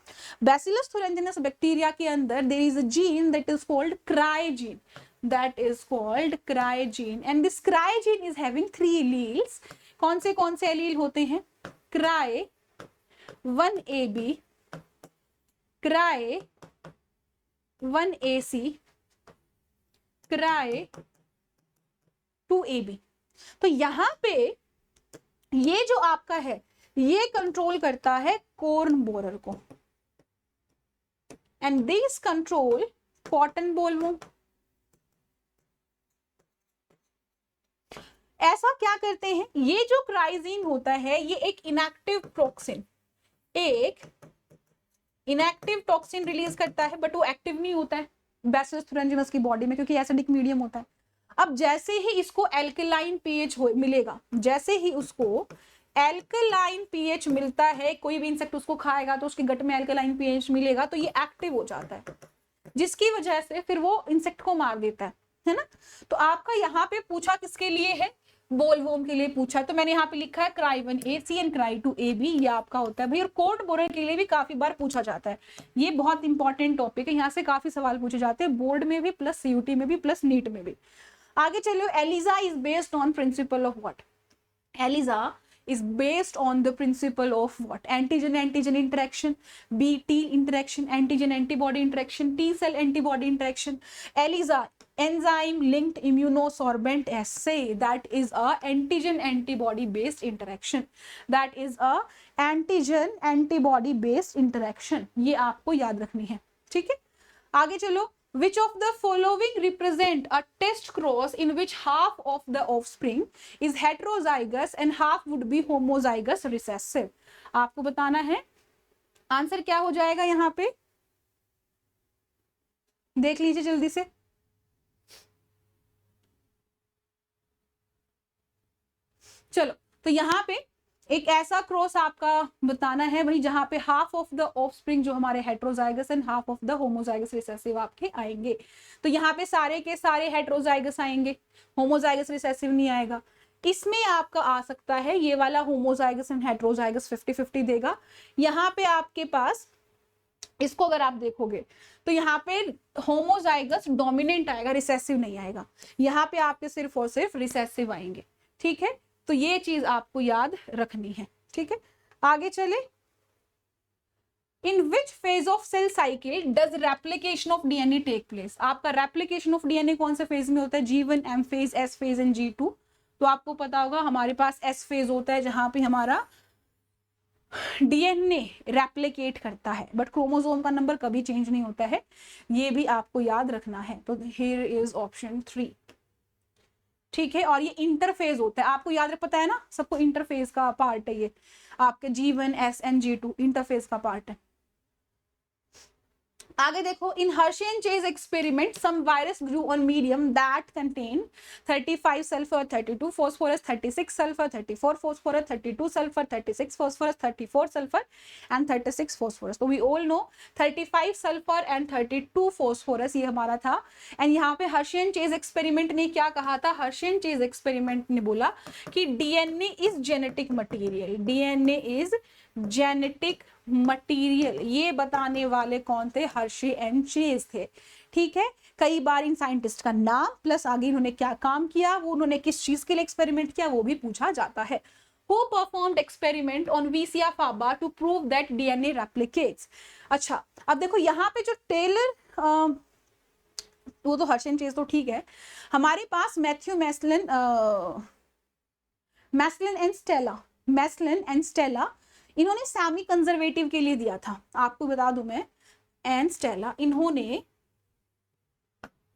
Bacillus thuringiensis bacteria के अंदर there is a gene that is called cry gene, that is called cryogene, and this cryogene is having 3 alleles। कौन से एलील होते हैं? cry 1AB, cry 1AC, cry 2AB। तो यहां पे ये जो आपका है ये कंट्रोल करता है कॉर्न बोरर को, एंड दिस कंट्रोल कॉटन बोलवोम। ऐसा क्या करते हैं, ये जो क्राइजीन होता है ये एक इनएक्टिव टॉक्सिन, एक इनएक्टिव टॉक्सिन रिलीज करता है, बट वो एक्टिव नहीं होता है बैसिलस थुरेंजिनस की बॉडी में क्योंकि एसिडिक मीडियम होता है। अब जैसे ही इसको एल्कलाइन पीएच मिलेगा, जैसे ही उसको एल्कलाइन पीएच मिलता है, कोई भी इंसेक्ट उसको खाएगा तो उसके गट में एल्कलाइन पीएच मिलेगा तो ये एक्टिव हो जाता है, जिसकी वजह से फिर वो इंसेक्ट को मार देता है ना। तो आपका यहाँ पे पूछा किसके लिए है? बोलवोम के लिए पूछा, तो मैंने यहाँ पे लिखा है cry 1AC and cry 2AB, ये आपका होता है भाई। और कोर्ट बोरर के लिए भी काफी बार पूछा जाता है, ये बहुत इंपॉर्टेंट टॉपिक है, यहाँ से काफी सवाल पूछे जाते हैं बोर्ड में भी प्लस CUT में भी प्लस नीट में भी। आगे चलो, ELISA is based on principle of what? ELISA is based on the principle of what? Antigen interaction, BT interaction, antigen antibody interaction, T cell antibody interaction. ELISA, enzyme linked immunosorbent assay, that is a antigen antibody based interaction, that is a antigen antibody based interaction। ये आपको याद रखनी है, ठीक है। आगे चलो, which of the following represent a test cross in which half of the offspring is heterozygous and half would be homozygous recessive? आपको बताना है आंसर क्या हो जाएगा, यहाँ पे देख लीजिए जल्दी से। चलो, तो यहाँ पे एक ऐसा क्रॉस आपका बताना है भाई जहां पे हाफ ऑफ द ऑफस्प्रिंग जो हमारे heterozygous and half of the homozygous recessive आपके आएंगे। तो यहाँ पे सारे के सारे हेट्रोजाइगस आएंगे, होमोजाइगस रिसेसिव नहीं आएगा। इसमें आपका आ सकता है ये वाला होमोजाइगस एंड हेट्रोजाइगस 50-50 देगा। यहाँ पे आपके पास इसको अगर आप देखोगे तो यहाँ पे होमोजाइगस डोमिनेंट आएगा, रिसेसिव नहीं आएगा। यहाँ पे आपके सिर्फ और सिर्फ रिसेसिव आएंगे, ठीक है। तो ये चीज आपको याद रखनी है, ठीक है। आगे चले, in which phase of cell cycle does replication of DNA take place? आपका रेप्लिकेशन ऑफ DNA कौन से फेज में होता है? G1, M phase, S phase and G2। तो आपको पता होगा हमारे पास S फेज होता है जहां पे हमारा डीएनए रेप्लिकेट करता है बट क्रोमोसोम का नंबर कभी चेंज नहीं होता है, ये भी आपको याद रखना है। तो हियर इज ऑप्शन 3, ठीक है। और ये इंटरफेज होता है, आपको याद पता है ना, सबको इंटरफेज का पार्ट है ये, आपके G1S and G2 इंटरफेस का पार्ट है। आगे देखो, in Hershey and Chase experiment some virus grew on medium that contain 35 sulphur, 32 phosphorus, 36 sulphur, 34 phosphorus, 32 sulphur, 36 phosphorus, 34 sulphur and 36 phosphorus. तो we all know 35 sulphur and 32 phosphorus ये हमारा था। And यहाँ पे हर्शी एंड चेज एक्सपेरिमेंट ने क्या कहा था, हर्शी एंड चेज एक्सपेरिमेंट ने बोला कि DNA is genetic material, DNA is genetic material, ये बताने वाले कौन थे, हर्शी एंड चेज थे, ठीक है। कई बार इन साइंटिस्ट का नाम प्लस आगे इन्होंने क्या काम किया, वो उन्होंने किस चीज के लिए एक्सपेरिमेंट किया, वो भी पूछा जाता है। Who performed experiment on Vicia faba to prove that DNA replicates? अच्छा, अब देखो यहाँ पे जो टेलर, वो तो हर्शी एंड चेज तो ठीक है, हमारे पास मैथ्यू मैस्लिन एंड स्टेला इन्होंने सेमी कंजर्वेटिव के लिए दिया था। आपको बता दूं मैं, एंड स्टेला इन्होंने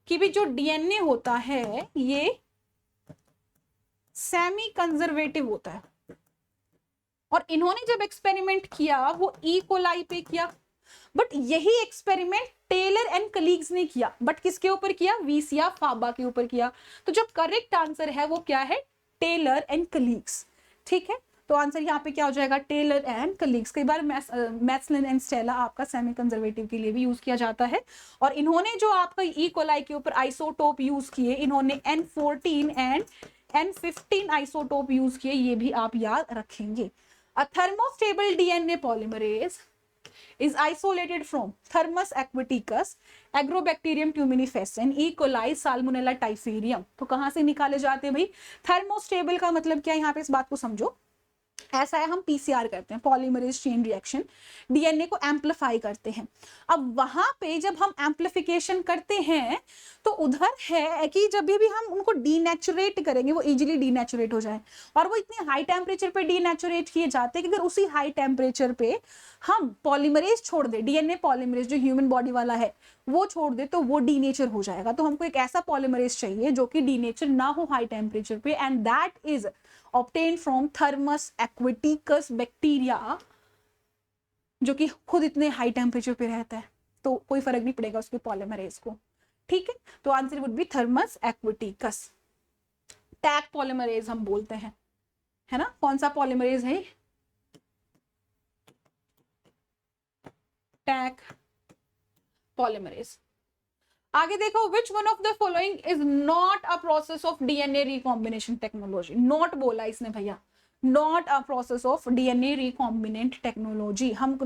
कि भी जो डीएनए होता है ये सेमी कंजर्वेटिव होता है, और इन्होंने जब एक्सपेरिमेंट किया वो ई कोलाई पे किया, बट यही एक्सपेरिमेंट टेलर एंड कलीग्स ने किया, बट किसके ऊपर किया, वीसिया फाबा के ऊपर किया। तो जो करेक्ट आंसर है वो क्या है, टेलर एंड कलीग्स, ठीक है। तो आंसर यहाँ पे क्या हो जाएगा, टेलर एंड कलीग्स। कई बार मैस्लिन एंड स्टेला आपका सेमी कंजर्वेटिव के लिए भी यूज किया जाता है, और इन्होंने जो आपका ई कोलाई के ऊपर आइसोटोप यूज किए, इन्होंने N14 and N15 isotope use किए, ये भी आप याद रखेंगे। A thermostable DNA polymerase is isolated from Thermus aquaticus, Agrobacterium tuminifescens, E. coli, Salmonella typhimurium। तो कहाँ से निकाले जाते हैं भाई, थर्मोस्टेबल का मतलब क्या है, यहाँ पे इस बात को समझो। ऐसा है, हम पीसीआर करते हैं, पॉलीमरेज चेन रिएक्शन, डीएनए को एम्पलीफाई करते हैं। अब वहां पे जब हम एम्पलीफिकेशन करते हैं तो उधर है कि जब भी हम उनको डीनेचुरेट करेंगे वो इजीली डीनेचुरेट हो जाए, और वो इतने हाई टेम्परेचर पे डीनेचुरेट किए जाते हैं कि अगर उसी हाई टेम्परेचर पे हम पॉलीमरेज छोड़ दे, डीएनए पॉलीमरेज जो ह्यूमन बॉडी वाला है वो छोड़ दे, तो वो डीनेचर हो जाएगा। तो हमको एक ऐसा पॉलीमरेज चाहिए जो कि डीनेचर ना हो हाई टेम्परेचर पे, and that is obtained from Thermus aquaticus bacteria, जो कि खुद इतने हाई टेम्परेचर पे रहता है, तो कोई फर्क नहीं पड़ेगा उसके पॉलीमरेज को, ठीक है। तो answer would B thermos aquaticus. Tag polymerase हम बोलते हैं, है ना, कौन सा पॉलीमरेज है, टैग पॉलीमरेज। आगे देखो, which one of the following is not a process of DNA recombination technology. Not बोला इसने भैया, not a process of DNA recombinant technology. हम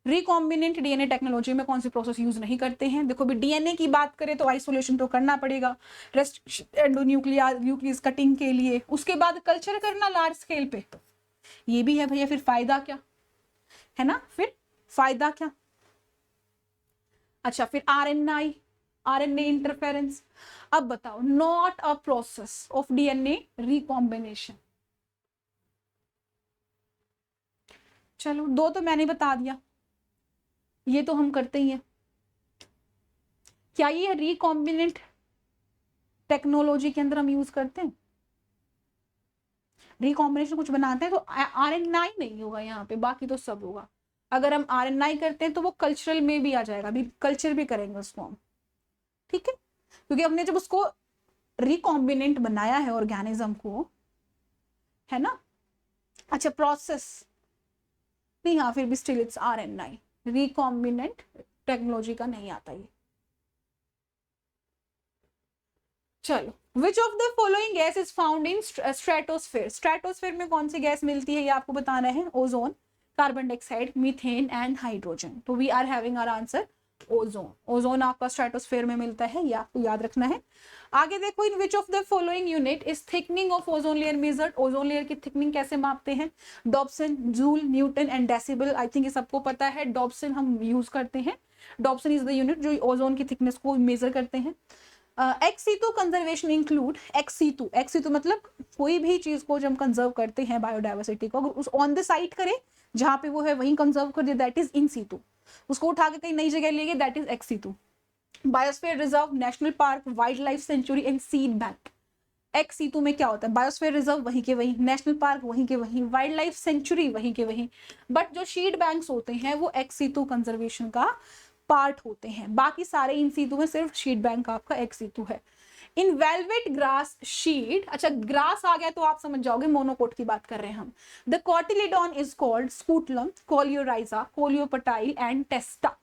रिकॉम्बिनेंट डीएनए टेक्नोलॉजी में कौन सी प्रोसेस यूज नहीं करते हैं। देखो भी डीएनए की बात करें तो आइसोलेशन तो करना पड़ेगा, रेस्ट न्यूक्लियस कटिंग के लिए, उसके बाद कल्चर करना लार्ज स्केल पे, ये भी है भैया, फिर फायदा क्या है ना, फिर फायदा क्या। अच्छा, फिर आरएनए इंटरफेरेंस। अब बताओ, not a process of DNA recombination. चलो, दो तो मैंने बता दिया, ये तो हम करते ही हैं। क्या ये रिकॉम्बिनेंट टेक्नोलॉजी के अंदर हम यूज करते हैं, रिकॉम्बिनेशन कुछ बनाते हैं तो आरएनए नहीं होगा यहाँ पे, बाकी तो सब होगा। अगर हम आरएनए करते हैं तो वो कल्चरल में भी आ जाएगा, अभी कल्चर भी करेंगे उसको हम, ठीक है, क्योंकि हमने जब उसको रिकॉम्बिनेंट बनाया है ऑर्गेनिज्म को, है ना। अच्छा, प्रोसेस नहीं, हाँ फिर भी still it's RNA, recombinant technology का नहीं आता ये। चलो, विच of the following gas is found in stratosphere. Stratosphere में कौन सी गैस मिलती है ये आपको बताना है, ozone, carbon dioxide, methane and hydrogen. तो we are having our answer ozone. Ozone आपका स्ट्रेटोस्फेयर में मिलता है, ये आपको याद रखना है। आगे देखो, in which of the following unit is thickening of ozone layer measured. Ozone layer की थिकनिंग कैसे मापते हैं, Dobson, joule, newton and decibel. I think ये सबको पता है, डॉब्सन हम यूज करते हैं, डॉब्सन इज द यूनिट जो ओजोन की थिकनेस को मेजर करते हैं। Ex situ conservation include ex situ मतलब कोई भी चीज को जब हम कंजर्व करते हैं बायोडाइवर्सिटी को, अगर उस ऑन द साइट करें जहां पे वो है वहीं कंजर्व कर दे, दैट इज इन सीटू। उसको उठा के कहीं नई जगह ले गए, that is ex situ. Biosphere reserve, national park, wild life sanctuary and seed bank. Ex situ में क्या होता है, बायोस्फीयर रिजर्व वहीं के वहीं, नेशनल पार्क वहीं के वहीं, वाइल्ड लाइफ सेंचुरी वहीं के वहीं, बट जो शीड बैंक्स होते हैं वो एक्स सीटू कंजर्वेशन का पार्ट होते हैं। बाकी सारे इन सीटू में सिर्फ शीड बैंक आपका एक्स सीटू है। इन वेलवेट ग्रास शीड, अच्छा ग्रास आ गया तो आप समझ जाओगे मोनोकोट की बात कर रहे हैं हम। The cotyledon is called scutellum, coleorhiza, coleoptile and testa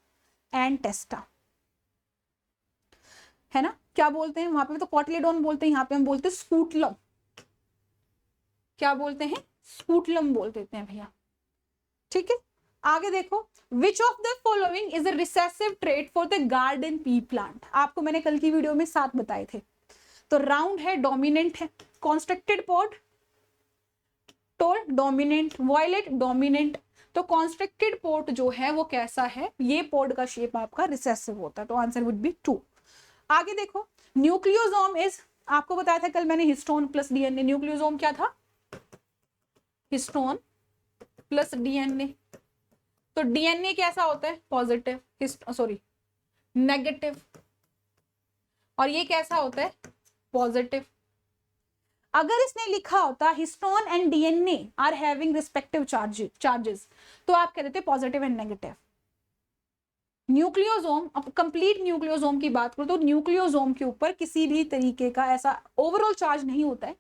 है ना। क्या बोलते हैं वहां पे तो कॉटिलिडॉन बोलते हैं, यहाँ पे हम बोलते हैं स्कूटलम। क्या बोलते हैं, स्कूटलम बोल देते हैं भैया, ठीक है। आगे देखो, which of the following is a recessive trait for the garden pea plant. आपको मैंने कल की वीडियो में 7 बताए थे। तो राउंड है, डोमिनेंट है, constricted pod tall dominant, violet dominant. तो कॉन्स्ट्रक्टेड पॉड जो है वो कैसा है, ये पॉड का शेप आपका रिसेसिव होता है, तो आंसर वुड बी 2। आगे देखो, न्यूक्लियोसोम इज, आपको बताया था कल मैंने हिस्टोन प्लस डीएनए। न्यूक्लियोसोम क्या था, हिस्टोन प्लस डीएनए। तो डीएनए कैसा होता है, पॉजिटिव, सॉरी नेगेटिव, और ये कैसा होता है, पॉजिटिव। अगर इसने लिखा होता histone and DNA are having respective charges, तो आप कह देते पॉजिटिव एंड नेगेटिव। न्यूक्लियोसोम, अब कंप्लीट न्यूक्लियोसोम की बात करो तो न्यूक्लियोसोम के ऊपर किसी भी तरीके का ऐसा ओवरऑल चार्ज नहीं होता है,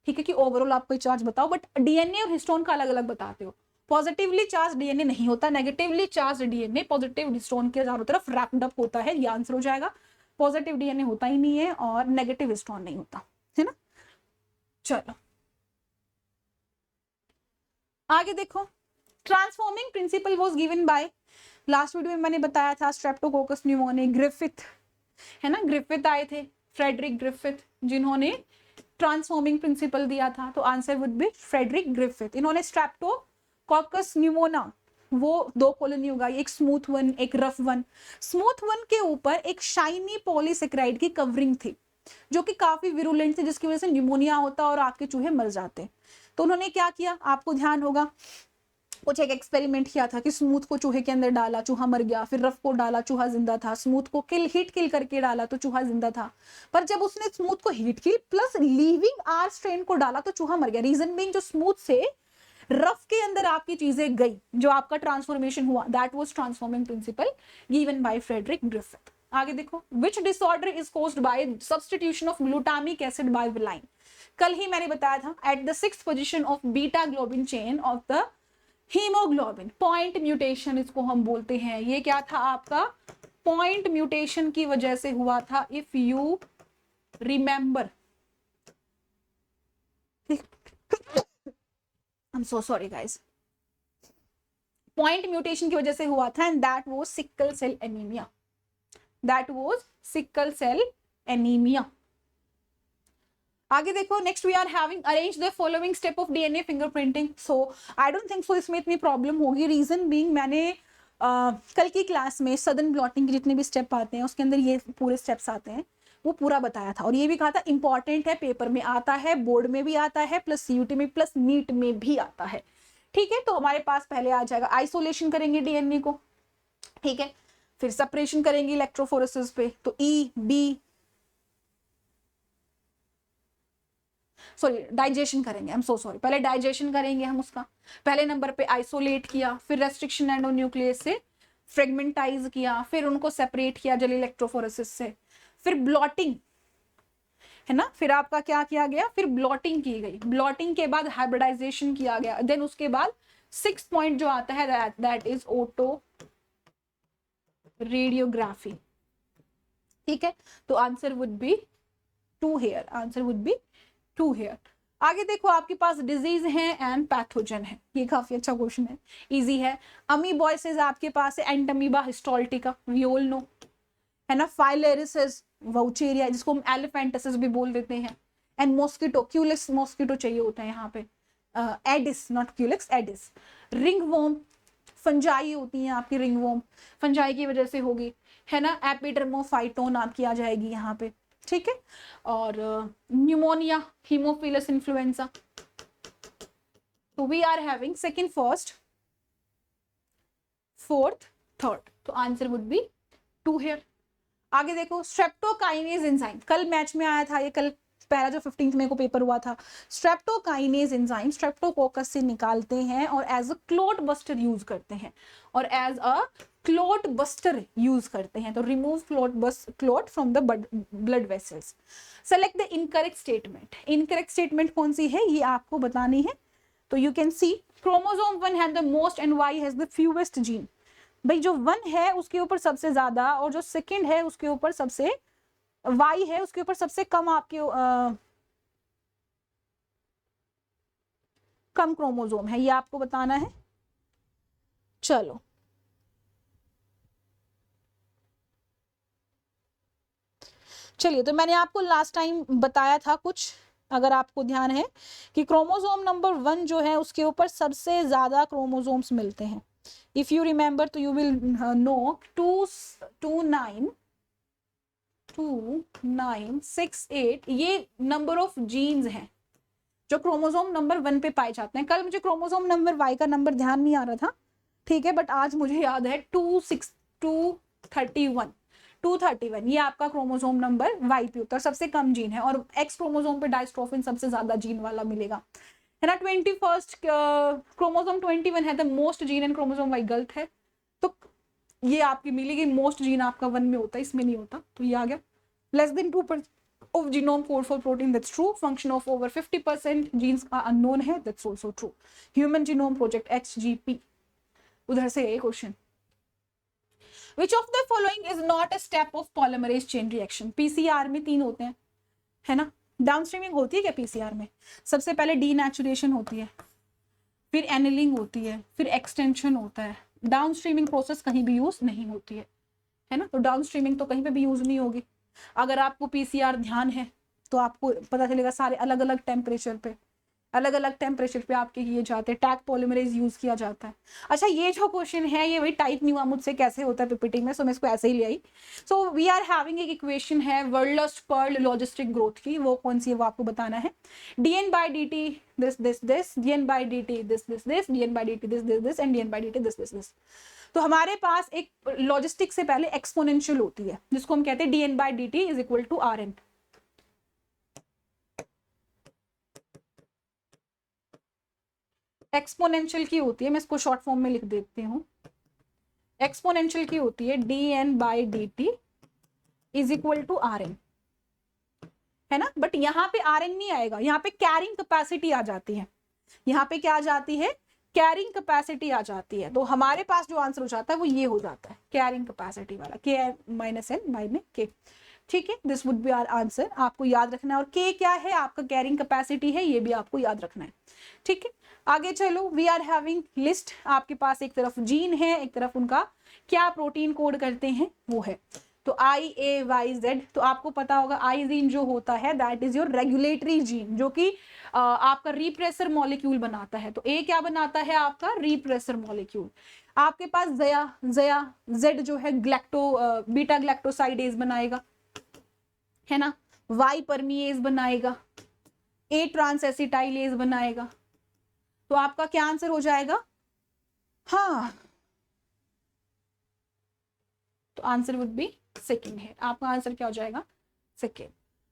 ठीक है, कि ओवरऑल आप कोई चार्ज बताओ, बट डीएनए और हिस्टोन का अलग अलग बताते हो। पॉजिटिवली चार्ज डीएनए नहीं होता, negatively charge DNA positive histone के चारों तरफ रैप्ड अप होता है, ये आंसर हो जाएगा। पॉजिटिव डीएनए होता ही नहीं है और नेगेटिव हिस्टोन नहीं होता है ना। चलो आगे देखो, transforming principle was given by, last video में मैंने बताया था स्ट्रेप्टोकोकस न्यूमोनिया, ग्रिफिथ है ना, ग्रिफिथ आए थे, फ्रेडरिक ग्रिफिथ, जिन्होंने ट्रांसफॉर्मिंग प्रिंसिपल दिया था। तो answer would be Frederick Griffith. इन्होंने स्ट्रेप्टोकोकस न्यूमोना वो 2 कॉलोनी उगाई, एक स्मूथ वन एक रफ वन। स्मूथ वन के ऊपर एक शाइनी पॉलीसेक्राइड की कवरिंग थी जो कि काफी विरुलेंट थी, जिसकी वजह से न्यूमोनिया होता और आपके चूहे मर जाते। तो उन्होंने क्या किया, आपको ध्यान होगा, कुछ एक एक्सपेरिमेंट किया था कि स्मूथ को चूहे के अंदर डाला, चूहा मर गया, फिर रफ को डाला, चूहा जिंदा था, स्मूथ को हीट किल करके डाला तो चूहा जिंदा था। पर जब उसने स्मूथ को heat kill plus living R strain को डाला तो चूहा मर गया। रीजन बीइंग, जो स्मूथ से रफ के अंदर आपकी चीजें गई, जो आपका ट्रांसफॉर्मेशन हुआ, that was transforming principle given by Frederick Griffith. आगे देखो, which disorder is caused by substitution of glutamic acid by valine. कल ही मैंने बताया था, at the 6th position of beta globin chain of the haemoglobin, point mutation इसको हम बोलते हैं। ये क्या था आपका, पॉइंट म्यूटेशन की वजह से हुआ था, if you remember. I'm so sorry guys, point mutation की वजह से हुआ था, and that was sickle cell anaemia, that was sickle cell anaemia. आगे देखो, next we are having arrange the following step of DNA fingerprinting. So I don't think so इसमें इतनी problem होगी। रीजन बीइंग, मैंने कल की क्लास में southern blotting के जितने भी स्टेप आते हैं उसके अंदर ये पूरे स्टेप्स आते हैं, वो पूरा बताया था, और ये भी कहा था इंपॉर्टेंट है, पेपर में आता है, बोर्ड में भी आता है, प्लस सीयूटी में प्लस नीट में भी आता है, ठीक है। तो हमारे पास पहले आ जाएगा, आइसोलेशन करेंगे डीएनए को, ठीक है, फिर सेपरेशन करेंगे इलेक्ट्रोफोरेसिस पे, तो ई बी सॉरी डाइजेशन करेंगे, आई एम सो सॉरी, पहले डाइजेशन करेंगे हम उसका। पहले नंबर पे आइसोलेट किया, फिर रेस्ट्रिक्शन एंडोन्यूक्लियस से फ्रेगमेंटाइज किया, फिर उनको सेपरेट किया जल इलेक्ट्रोफोरेसिस से, फिर ब्लॉटिंग है ना, फिर आपका क्या किया गया, फिर ब्लॉटिंग की गई, ब्लॉटिंग के बाद हाइब्रिडाइजेशन किया गया, देन उसके बाद 6th पॉइंट जो आता है दैट इज ऑटो रेडियोग्राफी, ठीक है। तो answer would be 2 here, answer would be 2 here. आगे देखो, आपके पास डिजीज है एंड पैथोजन है, ये काफी अच्छा क्वेश्चन है, इजी है। अमीबॉयसिस आपके पास है, एंटमीबा हिस्टोल्टिका, वी ऑल नो है ना, फाइलेरिसिस वाउचेरिया, जिसको हम एलिफेंटिसिस भी बोल देते हैं, एंड मॉस्किटो, क्यूलिक्स मॉस्किटो चाहिए होता है यहाँ पे, Aedes not Culex, Aedes. Ringworm, fungi होती है आपकी, रिंगवॉर्म फंजाई की वजह से होगी है ना, एपिडर्मोफाइटोन आपकी आ जाएगी यहाँ पे, ठीक है, और न्यूमोनिया, हीमोफिलस इन्फ्लुएंजा। तो we are having second, first, fourth, third, तो आंसर वुड बी 2 हियर। आगे देखो, स्ट्रेप्टोकाइनेज एंजाइम, कल मैच में आया था ये, कल पहला जो 15 मई को पेपर हुआ था। स्ट्रेप्टोकाइनेज एंजाइम स्ट्रेप्टोकोकस से निकालते हैं और as a clot buster use करते हैं, और as a clot buster use करते हैं, तो remove clot from the blood vessels. Select the incorrect statement. Incorrect statement कौन सी है ये आपको बतानी है। तो you can see chromosome 1 has the most and Y has the fewest gene. भाई जो 1 है उसके ऊपर सबसे ज्यादा, और जो सेकंड है उसके ऊपर सबसे, Y है उसके ऊपर सबसे कम आपके कम क्रोमोसोम है, ये आपको बताना है। चलो चलिए, तो मैंने आपको लास्ट टाइम बताया था कुछ, अगर आपको ध्यान है, कि क्रोमोसोम नंबर 1 जो है उसके ऊपर सबसे ज्यादा क्रोमोसोम्स मिलते हैं। इफ यू रिमेंबर तो यू विल नो 2968 ये नंबर ऑफ जीन्स हैं जो क्रोमोसोम नंबर 1 पे पाए जाते हैं। कल मुझे क्रोमोसोम नंबर Y का नंबर ध्यान नहीं आ रहा था, ठीक है, बट आज मुझे याद है 231 ये आपका क्रोमोसोम नंबर Y पे होता है, सबसे कम जीन है, और X क्रोमोसोम पे डायस्ट्रोफिन सबसे ज्यादा जीन वाला मिलेगा, है ना। 21st क्रोमोसोम 21 है the most gene and chromosome Y गलत है, तो ये आपकी मिलेगी मोस्ट जीन आपका 1 में होता है, इसमें नहीं होता, तो ये आ गया। Less than 2% of genome code for protein, that's true. Function of over 50% genes are unknown है, that's also true. Human Genome Project HGP, उधर से ये question. Which of the following is not a step of polymerase chain reaction? PCR में 3 होते हैं, है ना। Downstreaming होती है क्या PCR में? सबसे पहले डीनेचुरेशन होती है, फिर एनिलिंग होती है, फिर एक्सटेंशन होता है। डाउनस्ट्रीमिंग प्रोसेस कहीं भी यूज नहीं होती है ना, तो डाउनस्ट्रीमिंग तो कहीं पे भी यूज नहीं होगी। अगर आपको PCR ध्यान है तो आपको पता चलेगा सारे अलग अलग टेम्परेचर पे आपके किए जाते हैं, टैग पॉलीमरेज यूज किया जाता है। अच्छा, ये जो क्वेश्चन है ये वही टाइप नहीं हुआ मुझसे कैसे होता है पीपीटी में, सो मैं इसको ऐसे ही ले आई। सो वी आर हैविंग एक इक्वेशन है वर्ल्ड लॉजिस्टिक ग्रोथ की, वो कौन सी है वो आपको बताना है। dN/dt this dN/dt this dN/dt this and dN/dt this। तो हमारे पास एक लॉजिस्टिक से पहले एक्सपोनेंशियल होती है जिसको हम कहते हैं dN/dt is equal to Rn। Exponential की होती है, मैं इसको शॉर्ट फॉर्म में लिख देती हूँ, एक्सपोनेंशियल की होती है dN/dt is equal to Rn, है ना। बट यहाँ पे Rn नहीं आएगा, यहाँ पे कैरिंग कैपेसिटी आ जाती है, यहाँ पे क्या आ जाती है, कैरिंग कैपेसिटी आ जाती है। तो हमारे पास जो आंसर हो जाता है वो ये हो जाता है, कैरिंग कैपेसिटी वाला, K-N-K, ठीक है। This would be our answer, आपको याद रखना है। और K क्या है, आपका कैरिंग कैपेसिटी है, ये भी आपको याद रखना है, ठीक है। आगे चलो, वी आर हैविंग लिस्ट, आपके पास एक तरफ जीन है, एक तरफ उनका क्या प्रोटीन कोड करते हैं वो है। तो IAYZ, तो आपको पता होगा आई जीन जो होता है that is your regulatory gene, जो कि आपका रिप्रेसर मॉलिक्यूल बनाता है। तो ए क्या बनाता है, आपका रिप्रेसर मॉलिक्यूल। आपके पास जेड जो है बीटा ग्लैक्टोसाइडेज बनाएगा, है ना। वाई परमीएज बनाएगा, ए ट्रांसएसिटाइलेज बनाएगा। तो आपका क्या आंसर हो जाएगा, हाँ, तो आंसर वुड बी सेकेंड है, आपका आंसर क्या हो जाएगा, सेकेंड।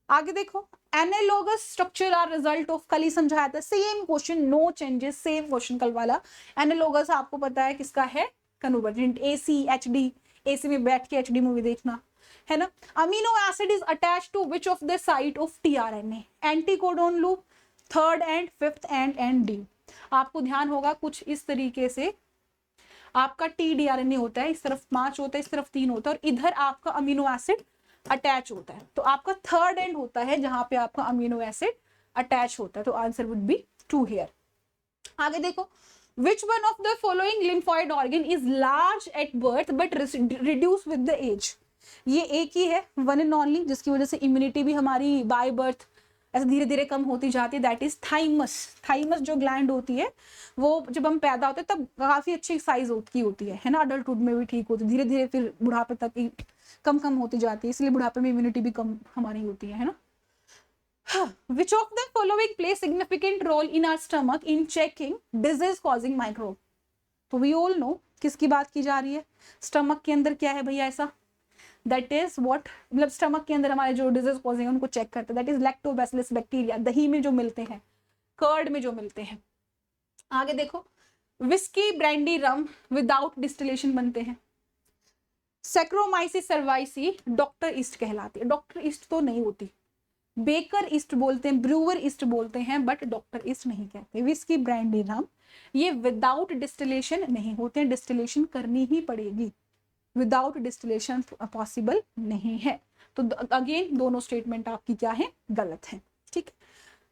आगे देखो, analogous structure are result of, कल ही समझाया था, same question, no changes, same question कल वाला। एनालॉगस आपको पता है किसका है, कन्वर्जेंट, AC HD, AC में बैठ के HD मूवी देखना, है ना। Amino acid is attach to which of the site of tRNA, anticodon loop, third and fifth and D. आपको ध्यान होगा कुछ इस तरीके से, आपका tDRNA होता है, इस तरफ 5 होता है, इस तरफ 3 होता है, और इधर आपका अमीनो एसिड अटैच होता है। तो आपका थर्ड एंड होता है जहां पे आपका अमीनो एसिड अटैच होता है, तो आंसर वुड बी 2 हियर। आगे देखो, which one of the following lymphoid organ is large at birth but reduce with the age? ये एक ही है, वन एंड ओनली, जिसकी वजह से इम्यूनिटी भी हमारी बाय बर्थ ऐसे धीरे धीरे कम होती जाती है, दैट इज थाइमस। थाइमस जो ग्लैंड होती है वो जब हम पैदा होते हैं तब काफी अच्छी साइज की होती है ना, अडल्टहुड में भी ठीक होती है, धीरे धीरे फिर बुढ़ापे तक ही कम कम होती जाती है, इसलिए बुढ़ापे में इम्यूनिटी भी कम हमारी होती है ना। Which of the following play significant role in our stomach in checking disease causing microbe? तो we all know किसकी बात की जा रही है, स्टमक के अंदर क्या है भैया ऐसा, दैट इज व्हाट, मतलब स्टमक के अंदर हमारे जो डिजीज कॉजिंग है उनको चेक करते हैं, दैट इज लैक्टोबैसिलस बैक्टीरिया, दही में जो मिलते हैं, कर्ड में जो मिलते हैं। आगे देखो, विस्की ब्रांडी रम विदाउट डिस्टिलेशन बनते हैं। सैक्रोमाइसिस सर्वाइसी डॉक्टर ईस्ट कहलाती है, डॉक्टर ईस्ट तो नहीं होती, बेकर ईस्ट बोलते हैं, ब्रूअर ईस्ट बोलते हैं, बट डॉक्टर ईस्ट नहीं कहते। विस्की ब्रांडी रम ये विदाउट डिस्टिलेशन नहीं होते हैं, डिस्टिलेशन करनी ही पड़ेगी, विदाउट डिस्टिलेशन पॉसिबल नहीं है। तो अगेन दोनों स्टेटमेंट आपकी क्या है, गलत है। ठीक,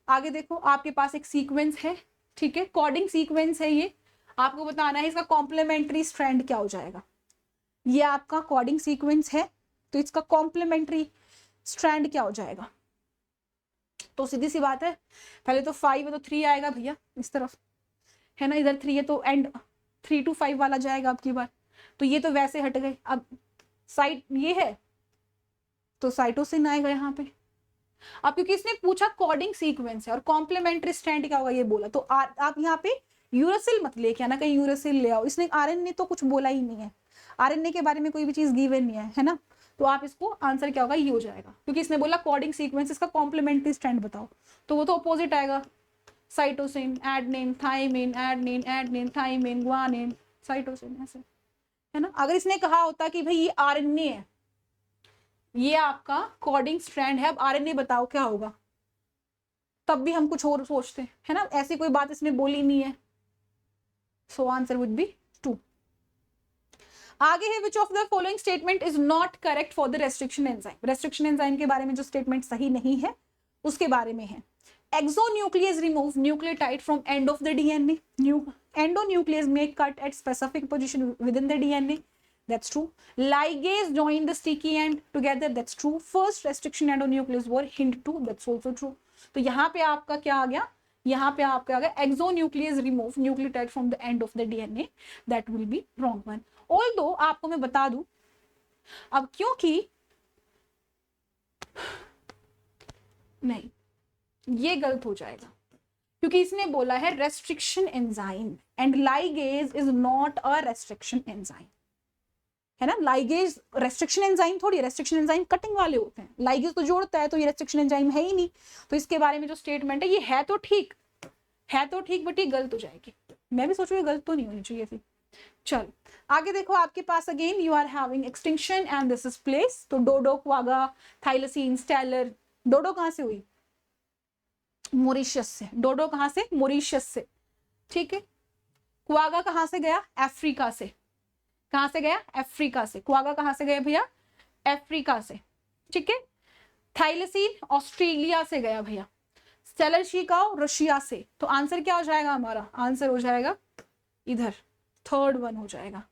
आगे देखो, आपके पास एक सीक्वेंस है, ठीक है, कोडिंग सीक्वेंस है, ये आपको बताना है इसका कॉम्प्लीमेंट्री स्ट्रैंड क्या हो जाएगा। ये आपका कोडिंग सीक्वेंस है तो इसका कॉम्प्लीमेंट्री स्ट्रैंड क्या हो जाएगा। तो सीधी सी बात है, पहले तो 5 है तो 3 आएगा भैया इस तरफ, है ना, इधर 3 है तो एंड 3 to 5 वाला जाएगा आपकी बार, तो ये तो वैसे हट गए। अब साइट ये है तो साइटोसिन आएगा यहाँ पे। अब क्योंकि इसने पूछा कोडिंग सीक्वेंस है और कॉम्प्लीमेंट्री स्ट्रैंड क्या होगा ये बोला, तो आप यहाँ पे यूरेसिल मत लेके आना, कहीं यूरेसिल ले आओ, इसने आरएनए तो कुछ बोला ही नहीं है, आरएनए के बारे में कोई भी चीज गिवन नहीं है ना, तो आप इसको आंसर क्या होगा ये हो जाएगा, क्योंकि इसने बोला कोडिंग सीक्वेंस, इसका कॉम्प्लीमेंट्री स्ट्रैंड बताओ, तो वो तो अपोजिट आएगा, cytosine adenine thymine adenine adenine thymine guanine cytosine, ऐसे है ना। अगर इसने कहा होता कि भाई ये आरएनए है, ये आपका कोडिंग स्ट्रैंड है, अब आरएनए बताओ क्या होगा, तब भी हम कुछ और सोचते हैं, है ना, ऐसी कोई बात इसने बोली नहीं है, सो आंसर वुड बी 2। आगे है which of the following statement is not correct for the restriction enzyme. Restriction enzyme के बारे में जो स्टेटमेंट सही नहीं है उसके बारे में है, exonuclease remove nucleotide from end of the DNA. Endonuclease may cut at specific position within the DNA. That's true. Ligase join the sticky end together. That's true. First restriction endonuclease were hint to. That's also true. तो यहाँ पे आपका क्या आ गया, यहाँ पे आपका आ गया exonuclease remove nucleotide from the end of the DNA. That will be wrong one. Although आपको मैं बता दूं, अब क्योंकि नहीं ये गलत हो जाएगा, क्योंकि इसने बोला है restriction enzyme and ligase is not a restriction enzyme, है ना। लाइगेज रेस्ट्रिक्शन एंजाइम थोड़ी, रेस्ट्रिक्शन एंजाइम कटिंग वाले होते हैं, लाइगेज तो जोड़ता है, तो ये रेस्ट्रिक्शन एंजाइम है ही नहीं। तो इसके बारे में जो स्टेटमेंट है ये है तो ठीक, बट ये गलत हो जाएगी। मैं भी सोचूंगी गलत तो नहीं होनी चाहिए थी। चल आगे देखो, आपके पास again you are having extinction and this is place. तो डोडो, क्वागा, थाइलसीन, स्टेलर। डोडो कहाँ से हुई, मॉरिशस से। डोडो कहां से, मॉरिशस से, ठीक है। क्वागा कहां से गया, अफ्रीका से। कहां से गया, अफ्रीका से। क्वागा कहां से गया भैया, अफ्रीका से, ठीक है। थाइलसीन ऑस्ट्रेलिया से गया भैया। स्टेलर शिकाओ रशिया से। तो आंसर क्या हो जाएगा हमारा, आंसर हो जाएगा इधर, थर्ड वन हो जाएगा।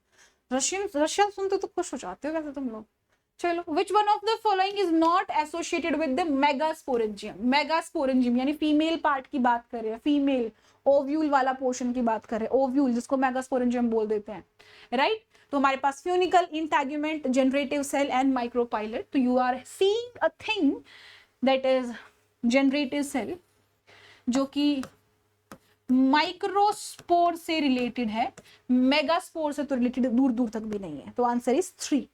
रशिया सुनते तो खुश हो जाते हो वैसे तुम लोग। चलो, which one of the following is not associated with the megasporangium. Megasporangium यानी फीमेल पार्ट की बात कर रहे हैं, फीमेल ओव्यूल वाला पोर्शन की बात कर रहे हैं, ओव्यूल जिसको मेगास्पोरेंजियम बोल देते हैं, राइट। तो हमारे पास funicle, integument, generative cell and micropylar. तो you are seeing a thing that is generative cell, जो कि माइक्रोस्पोर से रिलेटेड है, मेगास्पोर से तो रिलेटेड दूर दूर तक भी नहीं है। तो answer is 3।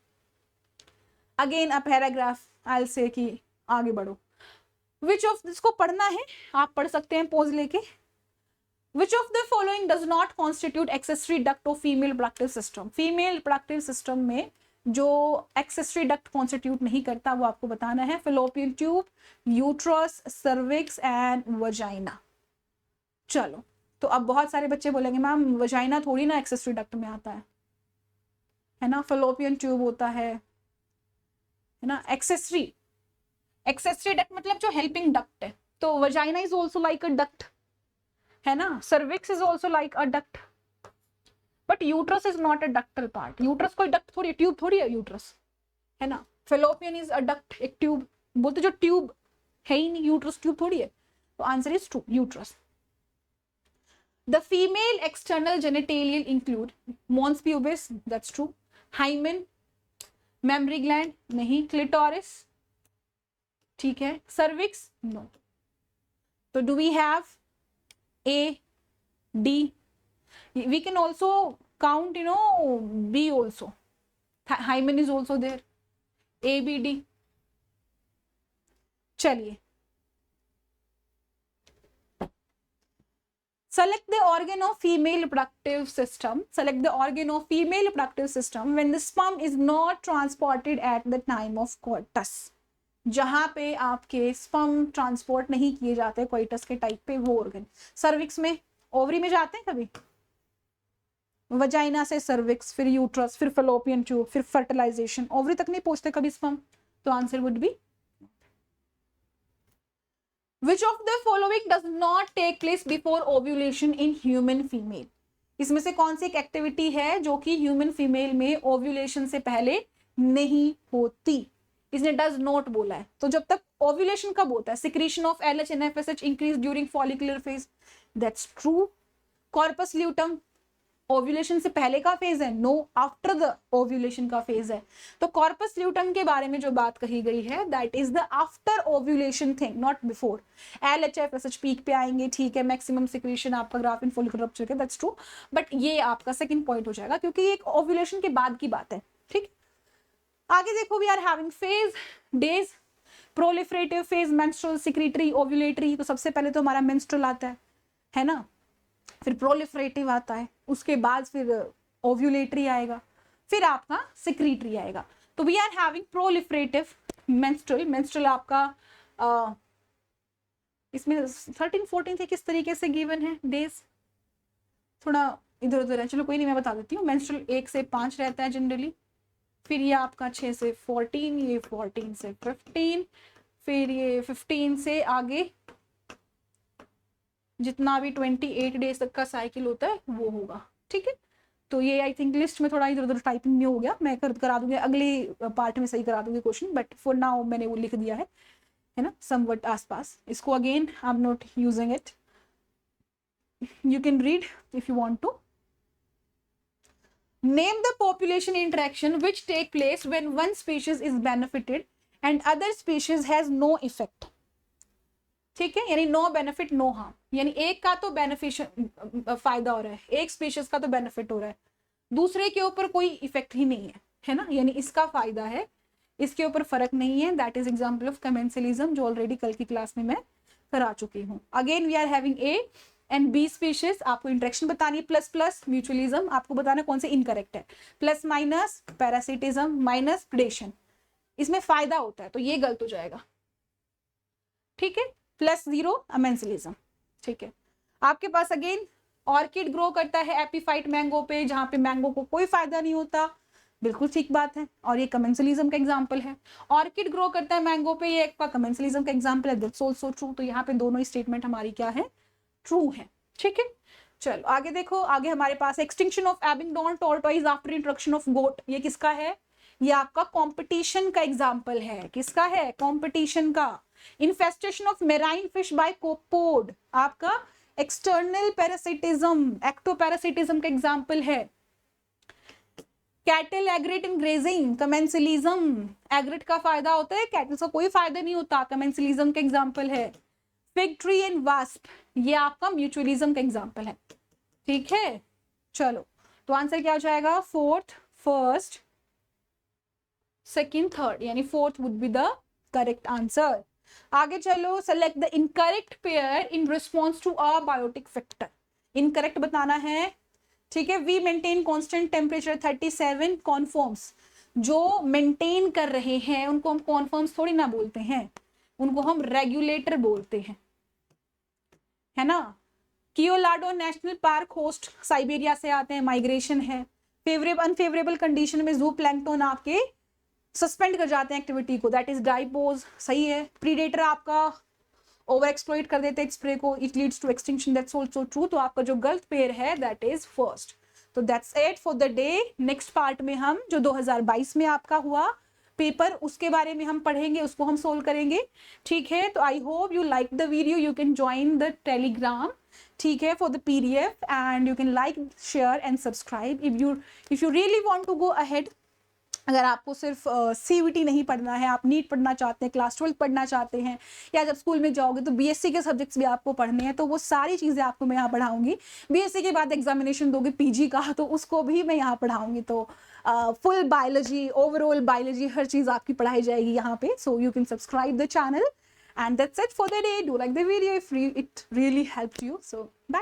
Again a paragraph, I say कि आगे बढ़ो। विच ऑफ, इसको पढ़ना है, आप पढ़ सकते हैं पोज लेके। विच of the following does not constitute accessory duct of female reproductive system. Female reproductive system में जो एक्सेसरी डक्ट कॉन्स्टिट्यूट नहीं करता वो आपको बताना है। Fallopian tube, uterus, cervix and vagina. चलो, तो अब बहुत सारे बच्चे बोलेंगे मैम वजाइना थोड़ी ना एक्सेसरी डक्ट में आता है ना, फेलोपियन ट्यूब होता है ना। एक्सेसरी डक्ट मतलब जो हेल्पिंग डक्ट है, तो vagina is also like a duct, है ना। Cervix is also like a duct, but uterus is not a ductal part. Uterus कोई डक्ट थोड़ी, ट्यूब थोड़ी है यूट्रस, है ना। फेलोपियन इज अ डक्ट, एक ट्यूब बोलते, जो ट्यूब है ही नहीं, यूट्रस ट्यूब थोड़ी है, तो answer is true, uterus. The female external genitalia include mons pubis, that's true, hymen, mammary gland नहीं, क्लिटोरिस, ठीक है, सर्विक्स नो। तो do we have A D, we can also count you know B also, hymen is also there, A B D. चलिए, select the organ of female reproductive system, select the organ of female reproductive system when the sperm is not transported at the time of coitus, जहां पे आपके sperm transport नहीं किए जाते coitus के type पे, वो ऑर्गन सर्विक्स में, ओवरी में जाते हैं कभी, वजाइना से सर्विक्स, फिर यूट्रस, फिर फैलोपियन ट्यूब, फिर फर्टिलाइजेशन, ओवरी तक नहीं पहुंचते कभी स्पर्म, तो answer would B Which of the following does not take place before ovulation in human female? इसमें से कौन सी एक एक्टिविटी है जो कि ह्यूमन फीमेल में ओव्यूलेशन से पहले नहीं होती? इसने डज नॉट बोला है, तो जब तक ओव्यूलेशन कब होता है? Secretion of LH and FSH increase during follicular phase, that's true. Corpus luteum ovulation से पहले का फेज है? नो, आफ्टर द ओव्यूलेशन का फेज है। तो कॉर्पस ल्यूटम के बारे में जो बात कही गई है, that is the after ovulation thing, not before. LH FSH peak पे आएंगे, ठीक है, मैक्सिमम सिक्रीशन आपका ग्राफिन फॉलिकुलर रप्चर के, दैट्स ट्रू, बट ये आपका सेकंड पॉइंट हो जाएगा क्योंकि ये एक ओव्यूलेशन के बाद की बात है, ठीक। आगे देखो, we are having phase, days, proliferative phase, menstrual, secretory, ovulatory. तो सबसे पहले तो हमारा मेंस्ट्रुअल आता है ना, फिर प्रोलिफरेटिव आता है, उसके बाद फिर ओव्यूलेटरी आएगा, फिर आपका सिक्रीटरी आएगा। तो we are having proliferative, menstrual, menstrual आपका इसमें 13-14 से किस तरीके से गिवन है डेज, थोड़ा इधर उधर है, चलो कोई नहीं, मैं बता देती हूँ। मेंस्ट्रुअल 1 से 5 रहता है जनरली, फिर ये आपका 6 से 14, ये 14 से 15, फिर ये 15 से आगे जितना भी 28 डेज तक का साइकिल होता है वो होगा, ठीक है। तो ये आई थिंक लिस्ट में थोड़ा इधर उधर टाइपिंग नहीं हो गया, मैं करा दूंगी अगली पार्ट में, सही करा दूंगी क्वेश्चन, बट फॉर नाउ मैंने वो लिख दिया है ना, समवट आसपास। इसको again I am not using it, you can read if you want to. Name the population interaction which take place when one species is benefited and other species has no effect, ठीक है, यानी no benefit no harm, यानी एक का तो beneficial फायदा हो रहा है, एक स्पीशीज का तो बेनिफिट हो रहा है, दूसरे के ऊपर कोई इफेक्ट ही नहीं है ना, यानी इसका फायदा है, इसके ऊपर फर्क नहीं है। That is example of commensalism, जो ऑलरेडी कल की क्लास में मैं करा चुकी हूँ। Again we are having A and B species, आपको इंटरेक्शन बतानी है, प्लस प्लस म्यूचुअलिज्म, आपको बताना कौन से इनकरेक्ट है, plus minus parasitism, minus predation, इसमें फायदा होता है तो ये गलत हो जाएगा, ठीक है, प्लस 0 अमेंसलिज्म, ठीक है। आपके पास अगेन ऑर्किड ग्रो करता है एपीफाइट मैंगो पे, जहां पे मैंगो को कोई फायदा नहीं होता, बिल्कुल ठीक बात है, और ये कमेंसलिज्म का एग्जांपल है। ऑर्किड ग्रो करता है मैंगो पे, ये एक कमेंसलिज्म का एग्जांपल है, दैट्स आल्सो ट्रू। तो यहाँ पे दोनों ही स्टेटमेंट हमारी क्या है, ट्रू है, ठीक है। चलो आगे देखो, आगे हमारे पास extinction of Abingdon tortoise after introduction of goat, ये किसका है, ये आपका कंपटीशन का एग्जांपल है, किसका है, कंपटीशन का। Infestation of marine fish by copepod, आपका एक्सटर्नल पैरासिटिज्म, एक्टोपैरासिटिज्म का एग्जांपल है। Cattle egret in grazing, commensalism, egret का फायदा होता है, कैटल का कोई फायदा नहीं होता, कमेंसलिज्म का एग्जांपल है। फिग ट्री एंड वास्प, ये आपका म्यूचुअलिज्म का एग्जांपल है, ठीक है। चलो तो आंसर क्या हो जाएगा, फोर्थ, फर्स्ट, सेकंड, थर्ड, यानी fourth would be the correct answer. आगे चलो, select the incorrect pair in response to abiotic factor, incorrect बताना है, ठीक है। We maintain constant temperature 37 conformers, जो मेंटेन कर रहे हैं उनको हम कॉन्फॉर्म्स थोड़ी ना बोलते हैं, उनको हम रेगुलेटर बोलते हैं, है ना। Keoladeo national park host Siberia से आते हैं, माइग्रेशन है। फेवरेबल अनफेवरेबल कंडीशन में जू प्लैंकटन आपके सस्पेंड कर जाते हैं एक्टिविटी को, दैट इज डाइपोज, सही है। प्रीडेटर आपका ओवर एक्सप्लॉइट कर देते हैं स्प्रे को, it leads to extinction, that's also true. तो आपका जो गलत पेयर है दैट इज फर्स्ट। तो that's it for the day. Next part में हम जो 2022 में आपका हुआ पेपर, उसके बारे में हम पढ़ेंगे, उसको हम सोल्व करेंगे, ठीक है। तो I hope you like the video, you can join the Telegram, ठीक है, for the PDF, and you can like, share and subscribe if you really want to go ahead. अगर आपको सिर्फ CVT नहीं पढ़ना है, आप नीट पढ़ना चाहते हैं, क्लास 12 पढ़ना चाहते हैं, या जब स्कूल में जाओगे तो BSc के सब्जेक्ट्स भी आपको पढ़ने हैं, तो वो सारी चीज़ें आपको मैं यहाँ पढ़ाऊंगी। BSc के बाद एग्जामिनेशन दोगे PG का, तो उसको भी मैं यहाँ पढ़ाऊंगी। तो फुल बायोलॉजी, ओवरऑल बायोलॉजी, हर चीज़ आपकी पढ़ाई जाएगी यहाँ पे। So you can subscribe the channel, and that's it for the day. Do like the video if it really helped you. So bye.